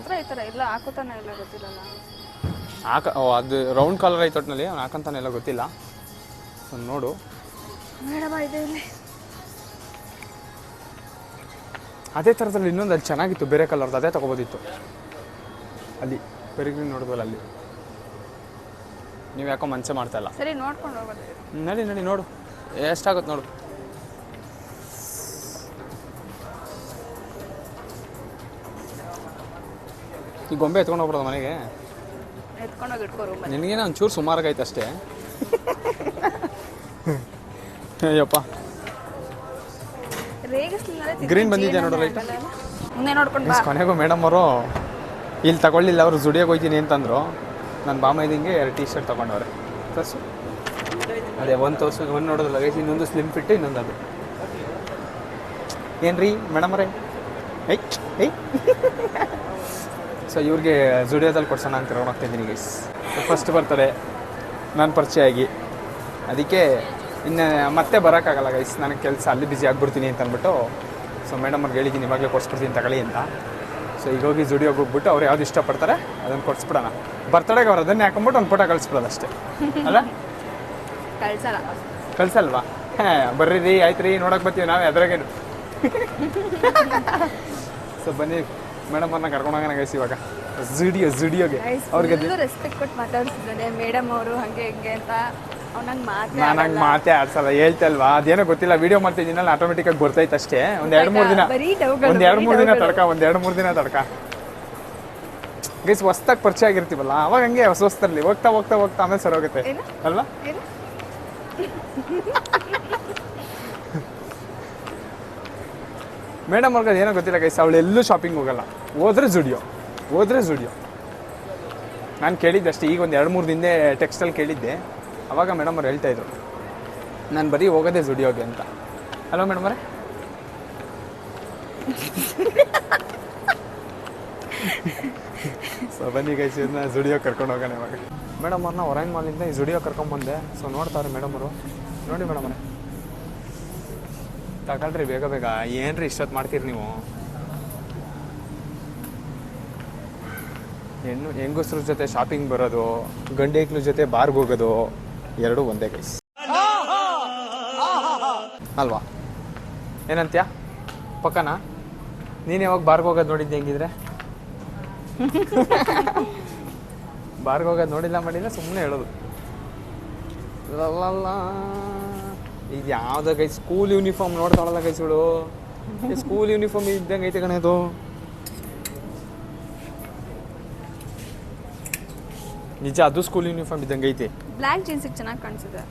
ಅದು ರೌಂಡ್ ಕಾಲರ್ ಐತೆ ಒಟ್ಟಿನಲ್ಲಿ, ಅವ್ನು ಹಾಕಂತಾನೆ ಎಲ್ಲ ಗೊತ್ತಿಲ್ಲ. ನೋಡು ಅದೇ ಥರದಲ್ಲಿ ಇನ್ನೊಂದು ಅಲ್ಲಿ ಚೆನ್ನಾಗಿತ್ತು ಬೇರೆ ಕಲರ್ದು, ಅದೇ ತೊಗೋಬೋದಿತ್ತು. ಅಲ್ಲಿ ಪೆರಿಗ್ರೀನ್ ನೋಡಿದ್ವಲ್ಲ ಅಲ್ಲಿ. ನೀವು ಯಾಕೋ ಮನಸ್ಸೇ ಮಾಡ್ತಾಯಿಲ್ಲ. ಸರಿ ನೋಡ್ಕೊಂಡು ಹೋಗೋದು. ನಡಿ ನೋಡು ಎಷ್ಟಾಗುತ್ತೆ ನೋಡು. ಈ ಗೊಂಬೆ ಎತ್ಕೊಂಡು ಹೋಗ್ಬಿಡೋದು ಮನೆಗೆ. ಎತ್ಕೊಂಡೋಗಿ ಇಟ್ಕೋರು. ನಿನಗೇನೋ ಒಂಚೂರು ಸುಮಾರಾಗೈತೆ ಅಷ್ಟೇ. ಅಯ್ಯಪ್ಪ ಗ್ರೀನ್ ಬಂದಿದೆ ನೋಡು ರೈಟ್. ಕೊನೆಗೂ ಮೇಡಮ್ ಅವರು ಇಲ್ಲಿ ತಗೊಳ್ಳಿಲ್ಲ, ಅವರು ಜುಡಿಯೋಗೆ ಹೋಗ್ತೀನಿ ಅಂತಂದರು. ನನ್ನ ಬಾಮೈದಿಂಗೆ 2 ಟಿ ಶರ್ಟ್ ತೊಗೊಂಡವ್ರೆ. ತೋರಿಸು. ಅದೇ ಒಂದು ನೋಡೋದಿಲ್ಲ ಗೈಸ್, ಇನ್ನೊಂದು ಸ್ಲಿಮ್ ಫಿಟ್ಟು, ಇನ್ನೊಂದು ಅದು. ಏನ್ರಿ ಮೇಡಮ್ ಅವರೇ? ಸೊ ಇವ್ರಿಗೆ ಜುಡಿಯೋದಲ್ಲಿ ಕೊಡ್ಸೋಣ ಅಂತ ಕರ್ಕೊಂಡು ಹೋಗ್ತಾಯಿದ್ದೀನಿ ಗೈಸ್. ಫಸ್ಟ್ ಬರ್ತಡೆ ನಾನು ಪರಿಚಯ ಆಗಿ, ಅದಕ್ಕೆ ಇನ್ನು ಮತ್ತೆ ಬರೋಕ್ಕಾಗಲ್ಲ ಗೈಸ್, ನನಗೆ ಕೆಲಸ ಅಲ್ಲಿ ಬಿಸಿ ಆಗಿಬಿಡ್ತೀನಿ ಅಂತ ಅಂದ್ಬಿಟ್ಟು. ಸೊ ಮೇಡಮ್ ಅವ್ರಿಗೆ ಹೇಳಿದ್ದೀನಿ ಇವಾಗಲೇ ಕೊಡಿಸ್ಬಿಡ್ತೀನಿ ತಗೊಳ್ಳಿ ಅಂತ. ಸೊ ಈಗ ಹೋಗಿ ಜುಡಿಯೋಗೆ ಹೋಗ್ಬಿಟ್ಟು ಅವ್ರು ಯಾವ್ದು ಇಷ್ಟಪಡ್ತಾರೆ ಅದನ್ನು ಕೊಡಿಸ್ಬಿಡೋಣ. ಬರ್ತಡೆಗೆ ಅವ್ರು ಅದನ್ನೇ ಹಾಕೊಂಬಿಟ್ಟು ಒಂದು ಫೋಟೋ ಕಳಿಸ್ಬಿಡೋದು ಅಷ್ಟೇ ಅಲ್ಲ? ಕಳ್ಸಲ್ವಾ? ಬರ್ರಿ ರೀ, ಆಯ್ತು ರೀ, ನೋಡೋಕೆ ಬರ್ತೀವಿ ನಾವು ಅದ್ರಾಗೇನು. ಸೊ ಬನ್ನಿ ಮೇಡಮ್ ಅವ್ರನ್ನ ಕರ್ಕೊಂಡು ಹೋಗೋಣ ಗೈಸ್ ಇವಾಗ ಜುಡಿಯೋಗೆ. ಅವ್ರಿಗೆ ರೆಸ್ಪೆಕ್ಟ್ ಕೊಟ್ಟು ಮಾತಾಡ್ಸಿದ್ದಾನೆ ಮೇಡಮ್ ಅವರು, ಹಂಗೆ ಹಿಂಗೆ ಅಂತ. ನಾನು ಹಂಗೆ ಮಾತೇ ಆಡ್ಸಲ್ಲ, ಹೇಳ್ತಲ್ವಾ? ಅದೇನೋ ಗೊತ್ತಿಲ್ಲ, ವಿಡಿಯೋ ಮಾಡ್ತಿದ್ದೀನಲ್ಲ ಆಟೋಮೆಟಿಕಾಗಿ ಬರ್ತೈತೆ ಅಷ್ಟೇ. ಒಂದು 2-3 ದಿನ ತಡ್ಕ ಗೈಸ್. ಹೊಸ್ದಾಗಿ ಪರಿಚಯ ಆಗಿರ್ತೀವಲ್ಲ ಅವಾಗ ಹಂಗೆ ಹೊಸದಲ್ಲಿ ಹೋಗ್ತಾ ಆಮೇಲೆ ಸರಿ ಹೋಗುತ್ತೆ ಅಲ್ವಾ? ಮೇಡಮ್ ಅವ್ರಿಗೆ ಏನೋ ಗೊತ್ತಿಲ್ಲ ಗೈಸ್, ಅವಳು ಎಲ್ಲೂ ಶಾಪಿಂಗ್ ಹೋಗಲ್ಲ, ಹೋದ್ರೆ ಜುಡಿಯೋ. ನಾನು ಕೇಳಿದ್ದೆ ಅಷ್ಟೇ, ಈಗ ಒಂದು 2-3 ದಿನ ಟೆಕ್ಸ್ಟಲ್ಲಿ ಕೇಳಿದ್ದೆ. ಅವಾಗ ಮೇಡಮ್ ಅವ್ರು ಹೇಳ್ತಾಯಿದ್ರು ನಾನು ಬರೀ ಹೋಗೋದೇ ಜುಡಿಯೋಗೆ ಅಂತ. ಅಲ್ವಾ ಮೇಡಮ್ ಅವರೇ? ಸೊ ಬನ್ನಿ ಗೈಸ್, ಇದನ್ನ ಜುಡಿಯೋ ಕರ್ಕೊಂಡು ಹೋಗೋಣ ಇವಾಗ. ಮೇಡಮ್ ಅವ್ರನ್ನ ಹೊರೈನ್ ಮಾಲಿಂದ ಈ ಜುಡಿಯೋ ಕರ್ಕೊಂಬಂದೆ. ಸೊ ನೋಡ್ತಾರೆ ಮೇಡಮ್ ಅವರು. ನೋಡಿ ಮೇಡಮ್ ಅವರೇ, ತಗೊಳ್ರಿ ಬೇಗ ಬೇಗ. ಏನ್ರಿ ಇಷ್ಟೊತ್ತು ಮಾಡ್ತೀರಿ ನೀವು? ಹೆಂಗಸ್ರ ಜೊತೆ ಶಾಪಿಂಗ್ ಬರೋದು, ಗಂಡೇಕ್ಳ ಜೊತೆ ಬಾರ್ಗೆ ಹೋಗೋದು ಎರಡೂ ಒಂದೇ ಗೈಸ್ ಅಲ್ವಾ? ಏನಂತ್ಯಾ ಪಕ್ಕನಾ? ನೀನು ಯಾವಾಗ ಬಾರ್ಗೆ ಹೋಗೋದು ನೋಡಿದ್ದೆ? ಹೆಂಗಿದ್ರೆ ಬಾರ್ಗೆ ಹೋಗೋದು ಮಾಡಿಲ್ಲ, ಸುಮ್ಮನೆ ಹೇಳೋದು. ಇದು ಯಾವುದೋ ಗೈ ಸ್ಕೂಲ್ ಯೂನಿಫಾರ್ಮ್ ನೋಡ್ತಾಳಲ್ಲ ಗೈಸ್ಗಳು, ಸ್ಕೂಲ್ ಯೂನಿಫಾರ್ಮ್ ಇದ್ದಂಗೆ ಐತೆ ಕಣೆ ಅದು. ನಿಜ, ಅದು ಸ್ಕೂಲ್ ಯೂನಿಫಾರ್ಮ್ ಇದ್ದಂಗೆ ಐತೆ. ಬ್ಲ್ಯಾಕ್ ಜೀನ್ಸಿಗೆ ಚೆನ್ನಾಗಿ ಕಾಣಿಸುತ್ತೆ.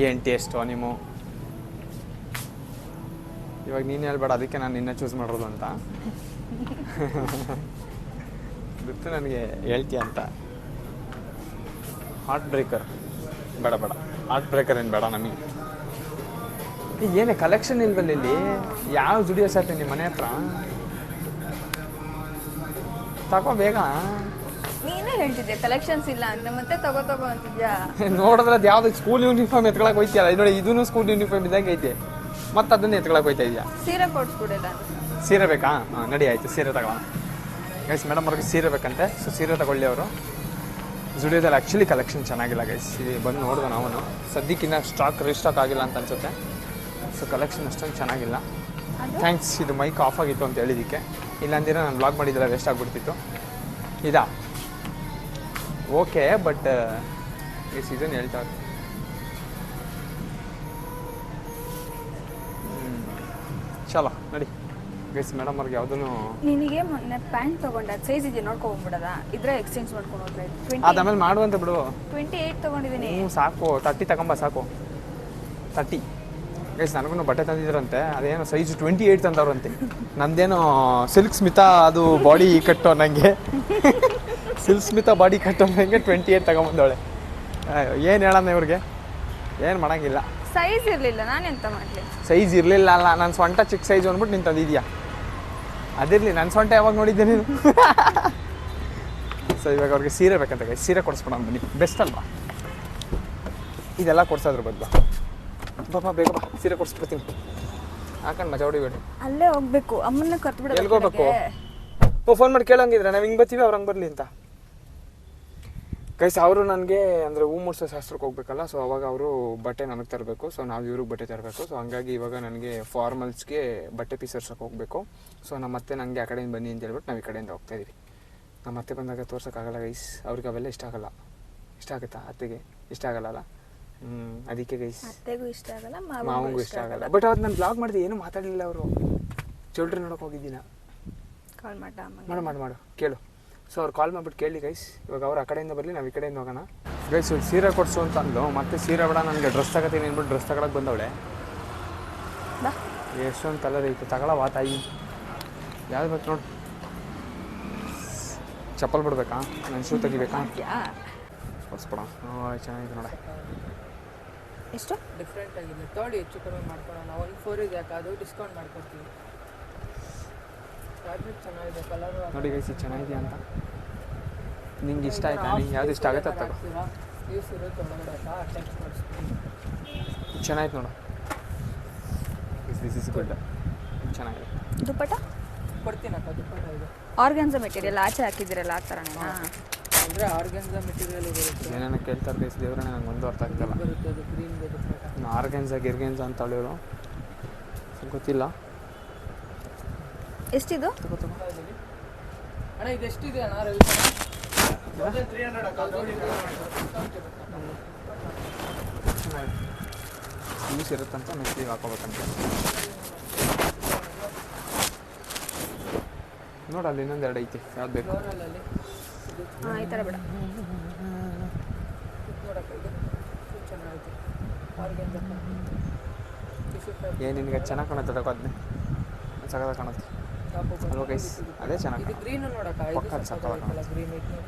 ಏನು ಟೇಸ್ಟೋ ನೀವು? ಇವಾಗ ನೀನು ಹೇಳ್ಬೇಡ, ಅದಕ್ಕೆ ನಾನು ನಿನ್ನ ಚೂಸ್ ಮಾಡೋದು ಅಂತ ಗೊತ್ತು ನನಗೆ ಹೇಳ್ತೀಯ ಅಂತ. ಹಾರ್ಟ್ ಬ್ರೇಕರ್ ಬೇಡ, ಹಾರ್ಟ್ ಬ್ರೇಕರ್ ಏನು ಬೇಡ ನಮಗೆ. ಏನೇ ಕಲೆಕ್ಷನ್ ಇಲ್ವಲ್ಲ ಇಲ್ಲಿ? ಯಾವ ಜುಡಿಯೋ ಶಾಪ್ ನಿಮ್ಮ ಮನೆ ಹತ್ರ? ತಗೋ ಬೇಗ. ನೀನೇ ಹೇಳ್ತಿದ್ದೆ ಕಲೆಕ್ಷನ್ಸ್ ಇಲ್ಲ ಅಂತ, ಮತ್ತೆ ತಗೋ ಅಂತಿದ್ಯಾ? ನೋಡಿದ್ರೆ ಅದು ಯಾವ್ದು ಸ್ಕೂಲ್ ಯೂನಿಫಾರ್ಮ್ ಎತ್ಕೊಳಕ್ ಹೋಯ್ತಿಯಲ್ಲ, ನೋಡಿ ಇದೂ ಸ್ಕೂಲ್ ಯೂನಿಫಾರ್ಮ್ ಇದ್ದಂಗೆ ಐತೆ, ಮತ್ತೆ ಅದನ್ನ ಎತ್ಕೊಳಕ್ ಹೋಯ್ತಾ ಇದೆಯಾ? ಸೀರೆ ಕೊಡ್ಸ್ಬಿಡಲ್ಲ. ಸೀರೆ ಬೇಕಾ? ಹಾಂ ನಡಿ, ಆಯಿತು, ಸೀರೆ ತಗೊಳ್ಳೋಣ ಗೈಸ್. ಮೇಡಮ್ ಅವ್ರಿಗೆ ಸೀರೆ ಬೇಕಂತೆ, ಸೊ ಸೀರೆ ತಗೊಳ್ಳಿ ಅವರು. ಜುಡಿಯೋದಲ್ಲಿ ಆ್ಯಕ್ಚುಲಿ ಕಲೆಕ್ಷನ್ ಚೆನ್ನಾಗಿಲ್ಲ ಗೈಸ್, ಇಲ್ಲಿ ಬಂದು ನೋಡಿದೆ ನಾವು. ಸದ್ಯಕ್ಕಿನ್ನ ರೀಸ್ಟಾಕ್ ಆಗಿಲ್ಲ ಅಂತ ಅನ್ಸುತ್ತೆ. ಸೊ ಕಲೆಕ್ಷನ್ ಅಷ್ಟೊಂದು ಚೆನ್ನಾಗಿಲ್ಲ. ಥ್ಯಾಂಕ್ಸ್, ಇದು ಮೈಕ್ ಆಫ್ ಆಗಿತ್ತು ಅಂತ ಹೇಳಿದ್ದಕ್ಕೆ. ಇಲ್ಲಾಂದಿರ ನಾನು ಬ್ಲಾಗ್ ಮಾಡಿದ್ದೆಲ್ಲ ವೇಸ್ಟ್ ಆಗಿಬಿಡ್ತಿತ್ತು. ಇದಾ ಓಕೆ, ಬಟ್ ಈ ಸೀಸನ್ ಹೇಳ್ತಾರೆ. ಚಲೋ ನಡಿ ಗೈಸ್. ಮೇಡಮ್ ಅವ್ರಿಗೆ ಯಾವುದೂ ನಿನಗೆ ಮೊನ್ನೆ ಪ್ಯಾಂಟ್ ತಗೊಂಡೆ, ಅದು ಸೈಜ್ ಇದೆಯಾ ನೋಡ್ಕೊಂಡ್ಬಿಡದ, ಇದ್ರೆ ಎಕ್ಸ್ಚೇಂಜ್ ಮಾಡ್ಕೊಂಡು ಹೋದ್ರೆ ಆಮೇಲೆ ಮಾಡುವಂತ ಬಿಡು. 28 ತಗೊಂಡಿದ್ದೀನಿ. ಸಾಕು, 30 ತಗೊಂಬ ಸಾಕು. 30 ಗೈಸ್, ನನಗೂ ಬಟ್ಟೆ ತಂದಿದ್ರಂತೆ, ಅದೇನೋ ಸೈಜ್ 28 ತಂದವ್ರಂತೆ. ನಂದೇನೋ ಸಿಲ್ಕ್ ಸ್ಮಿತಾ ಅದು ಬಾಡಿ ಕಟ್ಟೋ ನನಗೆ ಸಿಲ್ಕ್ ಸ್ಮಿತಾ ಬಾಡಿ ಕಟ್ಟೋ ನನಗೆ 28 ತಗೊಂಬಂದವಳೆ. ಏನು ಹೇಳೋಣ ಇವ್ರಿಗೆ? ಏನು ಮಾಡೋಂಗಿಲ್ಲ. ಸೈಜ್ ಇರಲಿಲ್ಲ, ನಾನು ಎಂತ ಮಾಡಲಿ? ಸೈಜ್ ಇರಲಿಲ್ಲ ಅಲ್ಲ, ನಾನು ಸೊಂಟ ಚಿಕ್ಕ ಸೈಜ್ ಅಂದ್ಬಿಟ್ಟು ನೀನು ತಂದಿದ್ಯಾ. ಅದಿರಲಿ, ನನ್ನ ಸೊಂಟ ಯಾವಾಗ ನೋಡಿದ್ದೆ ನೀನು? ಸೊ ಇವಾಗ ಅವ್ರಿಗೆ ಸೀರೆ ಬೇಕಂತ ಗೈಸ್, ಸೀರೆ ಕೊಡಿಸ್ಬಿಡೋಣ ಬನ್ನಿ, ಬೆಸ್ಟ್ ಅಲ್ವಾ? ಇದೆಲ್ಲ ಕೊಡ್ಸೋದ್ರ ಬದಲು ಬಾಬಾ ಬೇಗ ಬಾ, ಸೀರೆ ಕೊಡಿಸ್ಬಿಡ್ತೀನಿ. ಹಾಕೊಂಡು ಮಜಾ ಹೊಡಿಬೇಡಿ. ಅಲ್ಲೇ ಹೋಗ್ಬೇಕು, ಅಮ್ಮನ್ನ ಕರ್ತ್ಬಿಡ. ಎಲ್ಗೋಗ್ಬೇಕು? ಫೋನ್ ಮಾಡಿ ಕೇಳಂಗಿದ್ರೆ ನಾವು ಹಿಂಗೆ ಬರ್ತೀವಿ, ಅವ್ರು ಹಂಗೆ ಬರಲಿ ಅಂತ ಗೈಸ್. ಅವರು ನನಗೆ ಅಂದರೆ ಹೂ ಮುಡ್ಸೋ ಶಾಸ್ತ್ರಕ್ಕೆ ಹೋಗ್ಬೇಕಲ್ಲ, ಸೊ ಅವಾಗ ಅವರು ಬಟ್ಟೆ ನನಗೆ ತರಬೇಕು, ಸೊ ನಾವು ಇವ್ರಿಗೆ ಬಟ್ಟೆ ತರಬೇಕು. ಸೊ ಹಂಗಾಗಿ ಇವಾಗ ನನಗೆ ಫಾರ್ಮಲ್ಸ್ಗೆ ಬಟ್ಟೆ ಪೀಸರ್ಸಕ್ಕೆ ಹೋಗಬೇಕು. ಸೊ ನಮ್ಮ ಮತ್ತೆ ನನಗೆ ಆ ಕಡೆಯಿಂದ ಬನ್ನಿ ಅಂತ ಹೇಳ್ಬಿಟ್ಟು ನಾವು ಈ ಕಡೆಯಿಂದ ಹೋಗ್ತಾಯಿದ್ದೀವಿ. ನಮ್ಮ ಮತ್ತೆ ಬಂದಾಗ ತೋರ್ಸೋಕ್ಕಾಗಲ್ಲ ಗೈಸ್, ಅವ್ರಿಗೆ ಅವೆಲ್ಲ ಇಷ್ಟ ಆಗಲ್ಲ. ಇಷ್ಟ ಆಗುತ್ತಾ ಅತ್ತೆಗೆ? ಇಷ್ಟ ಆಗಲ್ಲ. ಅದಕ್ಕೆ ಗೈಸ್, ಅತ್ತೆಗೂ ಇಷ್ಟ ಆಗಲ್ಲ, ಮಾವಂಗೂ ಇಷ್ಟ ಆಗಲ್ಲ. ಬಟ್ ಅವ್ರು ನಾನು ಬ್ಲಾಗ್ ಮಾಡಿದೆ, ಏನೂ ಮಾತಾಡಲಿಲ್ಲ ಅವರು. ಚೌಲ್ಟ್ರಿ ನೋಡೋಕೆ ಹೋಗಿದ್ದೀನ. ಕಾಲ್ ಮಾಡು ಕೇಳು. ಸೊ ಅವ್ರು ಕಾಲ್ ಮಾಡಿಬಿಟ್ಟು ಕೇಳಿ ಗೈಸ್. ಇವಾಗ ಅವ್ರು ಆ ಕಡೆಯಿಂದ ಬರಲಿ, ನಾವು ಈ ಕಡೆಯಿಂದ ಹೋಗೋಣ ಗೈಸ್. ಸೀರೆ ಕೊಡಿಸು ಅಂತ ಅಂದ್ಲು, ಮತ್ತೆ ಸೀರೆ ಬೇಡ ನನಗೆ ಡ್ರೆಸ್ ತಗೋತೀನಿ ಅಂದ್ಬಿಟ್ಟು ಡ್ರೆಸ್ ತಗೊಳಕ್ಕೆ ಬಂದವಳೆ. ಎಷ್ಟೊಂದು ಕಲರ್ ಐತೆ, ತಗೊಳವಾ ತಾಯಿ? ಯಾವ್ದು ಬೇಕು ನೋಡು. ಚಪ್ಪಲ್ ಬಿಡ್ಬೇಕಾ? ನನ್ನ ಶೂ ತೆಗಿಬೇಕಾ? ಕೊಡಿಸ್ಬಿಡ. ಚೆನ್ನಾಗಿದೆ ನೋಡ. ಎಷ್ಟು ಡಿಫ್ರೆಂಟ್ ಆಗಿದೆ, ತೋಡಿ ಹೆಚ್ಚು ಕಡಿಮೆ ಮಾಡ್ಕೊಳ್ಳೋಣ. 1.4 ಇದೆ, ಯಾಕೆ ಅದು ಡಿಸ್ಕೌಂಟ್ ಮಾಡ್ಕೊಡ್ತೀವಿ. ಫ್ಯಾಬ್ರಿಕ್ ಚೆನ್ನಾಗಿದೆ, ಕಲರ್ ನೋಡಿ ಗೈಸ್, ಇದು ಚೆನ್ನಾಗಿದೆ ಅಂತ. ನಿಂಗೆ ಇಷ್ಟ ಆಯ್ತಾ? ನಿಂಗೆ ಯಾವ್ದು ಇಷ್ಟ ಆಗುತ್ತೆ ಅದು ತಗೋ. ಯೂಸ್ ಇರುತ್ತೆ ಒಳಗಡೆ, ಟೆಕ್ಸ್ಟ್ ಮಾಡಿಸ್ತೀನಿ. ಚೆನ್ನಾಯ್ತು ನೋಡು. ದಿಸ್ ಇಸ್ ಗುಡ್, ಚೆನ್ನಾಗಿದೆ. ದುಪ್ಪಟ್ಟ ಕೊಡ್ತೀನಿ ಅಕ್ಕ, ದುಪ್ಪಟ್ಟ ಇದೆ. ಆರ್ಗನ್ಸಾ ಮೆಟೀರಿಯಲ್ ಆಚೆ ಹಾಕಿದ್ದೀರಲ್ಲ, ಆ ಥರನೇನಾ? ಅಂದರೆ ಆರ್ಗನ್ಸಾ ಮೆಟೀರಿಯಲ್ ಬರುತ್ತೆ. ಏನೇನೋ ಕೇಳ್ತಾರೆ ಗೈಸ್, ದೇವ್ರೇ ನನಗೆ ಒಂದು ಅರ್ಥ ಆಗ್ತಿಲ್ಲ. ಬರುತ್ತೆ ಅದು ಗ್ರೀನ್ ದುಪ್ಪಟ್ಟ. ಆರ್ಗೆನ್ಸಾ ಗಿರ್ಗೆನ್ಸಾ ಅಂತ ಹೇಳಿದ್ರು, ಗೊತ್ತಿಲ್ಲ. ಎಷ್ಟಿದು? ಅಣ್ಣ ಇದು ಎಷ್ಟಿದೆ ಅಣ್ಣ? ಯೂಸ್ ಇರುತ್ತಂತ ನೆಕ್ಸ್ಟಿಗೆ ಹಾಕೋಬೇಕಂತ. ನೋಡಲ್ಲಿ ಇನ್ನೊಂದು 2 ಐತಿ, ಯಾವ್ದು ಬೇಕು? ಹಾಂ, ಈ ಥರ ಬೇಡ. ನೋಡಕ್ಕ ಇದು ಚೆನ್ನಾಗಿದೆ. ಏನು ನಿನಗೆ ಚೆನ್ನಾಗಿ ಕಾಣುತ್ತೆ ತಗೋ ಅದನ್ನೇ. ಸಕ್ಕತ್ತಾಗಿ ಕಾಣುತ್ತೆ ಟಾಪ್ ಅಲ್ವಾ ಗೈಸ್? ಅದೇ ಚೆನ್ನಾಗಿ ಇದು ಗ್ರೀನ್ ನೋಡಕ್ಕ ಇದು ಪಕ್ಕ ಸಕ್ಕತ್ತಾಗಿತ್ತಲ್ಲ ಗ್ರೀನ್ ಇತ್ತು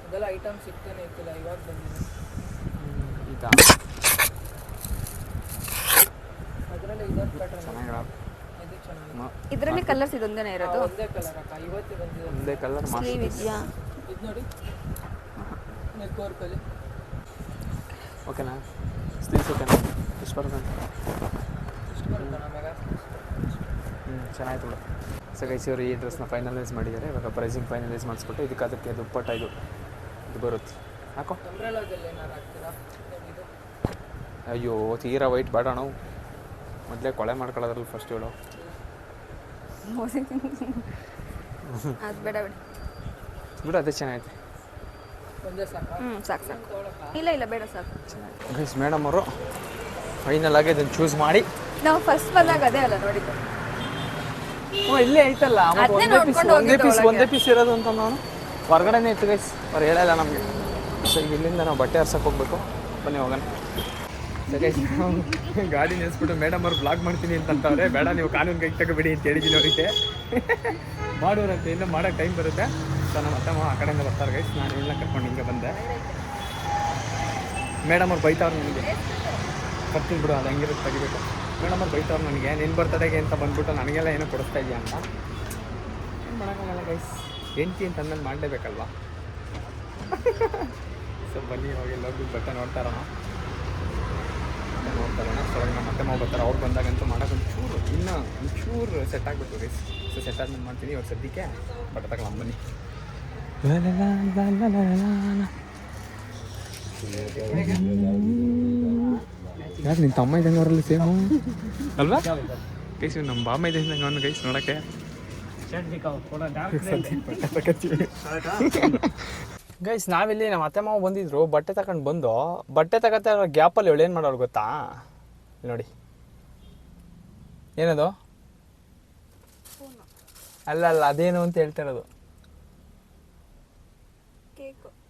ಇದೆಲ್ಲ ಐಟಮ್ ಸಿಗ್ತಾನೆ ಇತ್ತಿಲ್ಲ ಇವಾಗ ಬಂದಿದೆ ಈಗ ಅದರಲ್ಲಿ ಇದೊಂದು ಪ್ಯಾಟರ್ನ್ ಚೆನ್ನಾಗಿರೋ ಇದು ಚೆನ್ನಾಗಿದೆ ಇದರಲ್ಲಿ ಕಲರ್ಸ್ ಇದೊಂದೇನೆ ಇರೋದು. ಒಂದೇ ಕಲರ್ ಅಕ್ಕ ಇವತ್ತೇ ಬಂದಿದೆ ಒಂದೇ ಕಲರ್ ಸ್ಲೀವ್ ಇದೆಯಾ? ಇದು ನೋಡಿ ನೆಕ್ ವರ್ಕಲ್ಲಿ ಓಕೆನಾ? ಸ್ಲೀವ್ಸ್ ಓಕೆನಾ? ಎಷ್ಟು ಬರುತ್ತೆ ಇಷ್ಟು ಬರುತ್ತೆ ನಮಗೆ ಚೆನ್ನಾಗಿತ್ತು ಬಿಡು. ಸೊ ಗೈಸ್ ಇವರು ಈ ಡ್ರೆಸ್ನ ಫೈನಲೈಸ್ ಮಾಡಿದ್ದಾರೆ. ಇವಾಗ ಪ್ರೈಸಿಂಗ್ ಫೈನಲೈಸ್ ಮಾಡಿಸ್ಬಿಟ್ಟು ಇದಕ್ಕೆ ಅದಕ್ಕೆ ದುಪ್ಪಟ್ಟ ಇದು ಬರುತ್ತೆ ಹಾಕೋ. ಅಂಬ್ರೆಲಾದಲ್ಲಿ ಏನಾರು ಹಾಕ್ತೀರಾ ಇದು ಅಯ್ಯೋ ತೀರಾ ವೈಟ್ ಬೇಡ ನಾವು ಮೊದಲೇ ಕೊಳೆ ಮಾಡ್ಕೊಳ್ಳೋದ್ರಲ್ಲಿ ಫಸ್ಟ್ ಹೇಳು. ಅದು ಬೇಡ ಬಿಡಿ. ಬಿಡು ಅದೇ ಚೆನ್ನಾಗೈತೆ. ಒಂದೇ ಸಾಕಾ ಸಾಕು ಸಾಕು. ಇಲ್ಲ ಇಲ್ಲ ಬೇಡ ಸಾಕು. ಗೈಸ್ ಮೇಡಮ್ ಅವರು ಫೈನಲ್ ಆಗಿ ಇದನ್ನು ಚೂಸ್ ಮಾಡಿ ನಾವು ಫಸ್ಟ್ ಬಂದಾಗ ಅದೇ ಅಲ್ಲ ನೋಡಿದ್ದು. ಇಲ್ಲೇ ಐತಲ್ಲ ಅದ್ನೇ ನೋಡ್ಕೊಂಡು ಹೋಗಿದ್ದು ಒಂದೇ ಪೀಸ್ ಇರೋದು ಅಂತ ನಾನು ಹೊರಗಡೆನೇ ಇತ್ತು ಗೈಸ್. ಅವ್ರು ಹೇಳಲ್ಲ ನಮಗೆ. ಸೊ ಈಗ ಇಲ್ಲಿಂದ ನಾವು ಬಟ್ಟೆ ಹರ್ಸಕ್ಕೆ ಹೋಗ್ಬೇಕು. ಬನ್ನಿ ಹೋಗೋಣ. ಗೈಸ್ ಗಾಡಿ ನಿಲ್ಲಿಸ್ಬಿಟ್ಟು ಮೇಡಮ್ ಅವ್ರು ಬ್ಲಾಗ್ ಮಾಡ್ತೀನಿ ಅಂತಂತವ್ರೆ. ಬೇಡ ನೀವು ಕಾನೂನು ಕೈ ತಗೋಬೇಡಿ ಅಂತ ಹೇಳಿದ್ದೀನಿ ಅವರಿಗೆ. ಮಾಡೋರಂತೆ ಇನ್ನೂ ಮಾಡೋಕ್ಕೆ ಟೈಮ್ ಬರುತ್ತೆ. ಸೊ ನಮ್ಮ ಅತ್ತಮ್ಮ ಆ ಕಡೆಯಿಂದ ಬರ್ತಾರೆ ಗೈಸ್. ನಾನು ಇಲ್ಲ ಕರ್ಕೊಂಡು ಹಿಂಗೆ ಬಂದೆ. ಮೇಡಮ್ ಅವ್ರು ಬೈತಾವ್ರು ನನಗೆ. ಬರ್ತೀನಿ ಬಿಡು ಅದು ಹೆಂಗಿರುತ್ತೆ ತೆಗಿಬೇಕು. ಮೇಡಮ್ ಅವ್ರು ಬೈತಾವ್ರು ನನಗೆ ನಿನ್ನ ಬರ್ತಡೆಗೆ ಅಂತ ಬಂದ್ಬಿಟ್ಟು ನನಗೆಲ್ಲ ಏನೋ ಕೊಡಿಸ್ತಾ ಇದೆಯಾ ಅಂತ. ಏನು ಮಾಡೋಕ್ಕಾಗಲ್ಲ ಗೈಸ್. ಹೆಂಡ್ತಿ ಅಂತ ಅಂದ್ಮೇಲೆ ಮಾಡಲೇಬೇಕಲ್ವಾ? ಸೊ ಬನ್ನಿ ಇವಾಗ ಎಲ್ಲೋಗಿ ಬಟ್ಟೆ ನೋಡ್ತಾರೋಣ. ಸೊ ನಮ್ಮ ಮತ್ತೆ ಮಾವು ಬರ್ತಾರೆ. ಅವ್ರು ಬಂದಾಗಂತೂ ಮಾಡೋಕೆ ಒಂಚೂರು ಸೆಟ್ ಆಗಿಬಿಟ್ಟು ಗೈಸ್. ಸೊ ಸೆಟ್ ಆದ್ಮೇಲೆ ಮಾಡ್ತೀನಿ. ಇವಾಗ ಸದ್ಯಕ್ಕೆ ಬಟ್ಟೆ ತಗೊಳ್ಳೋಣ ಬನ್ನಿ. ಯಾಕೆ ನಿನ್ನ ತಮ್ಮ ಇದ್ದಂಗೆ ಅವರಲ್ಲಿ ಸೇಮು ಅಲ್ವಾ ಗೈಸ್? ನಮ್ಮ ಬಾಮ ಇದ್ದಂಗೆ ಅವನು ಗೈಸ್ ನೋಡೋಕ್ಕೆ. ಗೈಸ್ ನಾವಿಲ್ಲಿ ನಮ್ಮ ಅತ್ತೆ ಮಾವ ಬಂದಿದ್ರು. ಬಟ್ಟೆ ತಗೊಂಡು ಬಂದು ಬಟ್ಟೆ ತಗೋತಾ ಇರೋ ಗ್ಯಾಪಲ್ಲಿ ಇವಳು ಏನು ಮಾಡೋರು ಗೊತ್ತಾ? ನೋಡಿ ಏನದು? ಅಲ್ಲ ಅದೇನು ಅಂತ ಹೇಳ್ತಾ ಇರೋದು.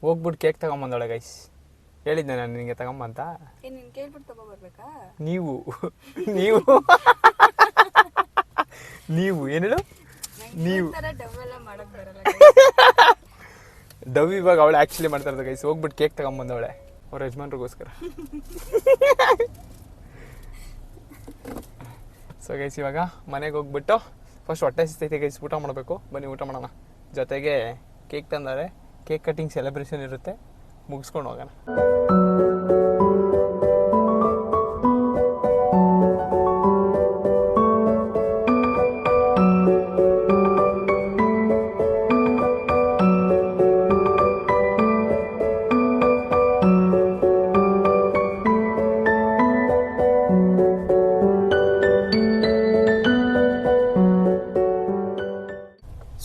ಹೋಗ್ಬಿಟ್ಟು ಕೇಕ್ ತಗೊಂಬಂದವಳೆ ಗೈಸ್. ಹೇಳಿದ್ದೆ ನಾನು ನಿನಗೆ ತಗೊಂಬಂತ. ನೀವು ನೀವು ಏನು ನೀವು ಡವ್ ಇವಾಗ ಅವಳೆ ಆ್ಯಕ್ಚುಲಿ ಮಾಡ್ತಾ ಇರೋದು ಗೈಸ್. ಹೋಗ್ಬಿಟ್ಟು ಕೇಕ್ ತಗೊಂಬಂದವಳೆ ಅವ್ರ ಯಜಮಾನ್ರಿಗೋಸ್ಕರ. ಸೊ ಗೈಸ್ ಇವಾಗ ಮನೆಗೆ ಹೋಗ್ಬಿಟ್ಟು ಫಸ್ಟ್ ಹೊಟ್ಟೆ ಸಿಸ್ತೈತೆ ಗೈಸ್. ಊಟ ಮಾಡಬೇಕು. ಬನ್ನಿ ಊಟ ಮಾಡೋಣ. ಜೊತೆಗೆ ಕೇಕ್ ತಂದರೆ ಕೇಕ್ ಕಟ್ಟಿಂಗ್ ಸೆಲೆಬ್ರೇಷನ್ ಇರುತ್ತೆ. ಮುಗಿಸ್ಕೊಂಡು ಹೋಗೋಣ.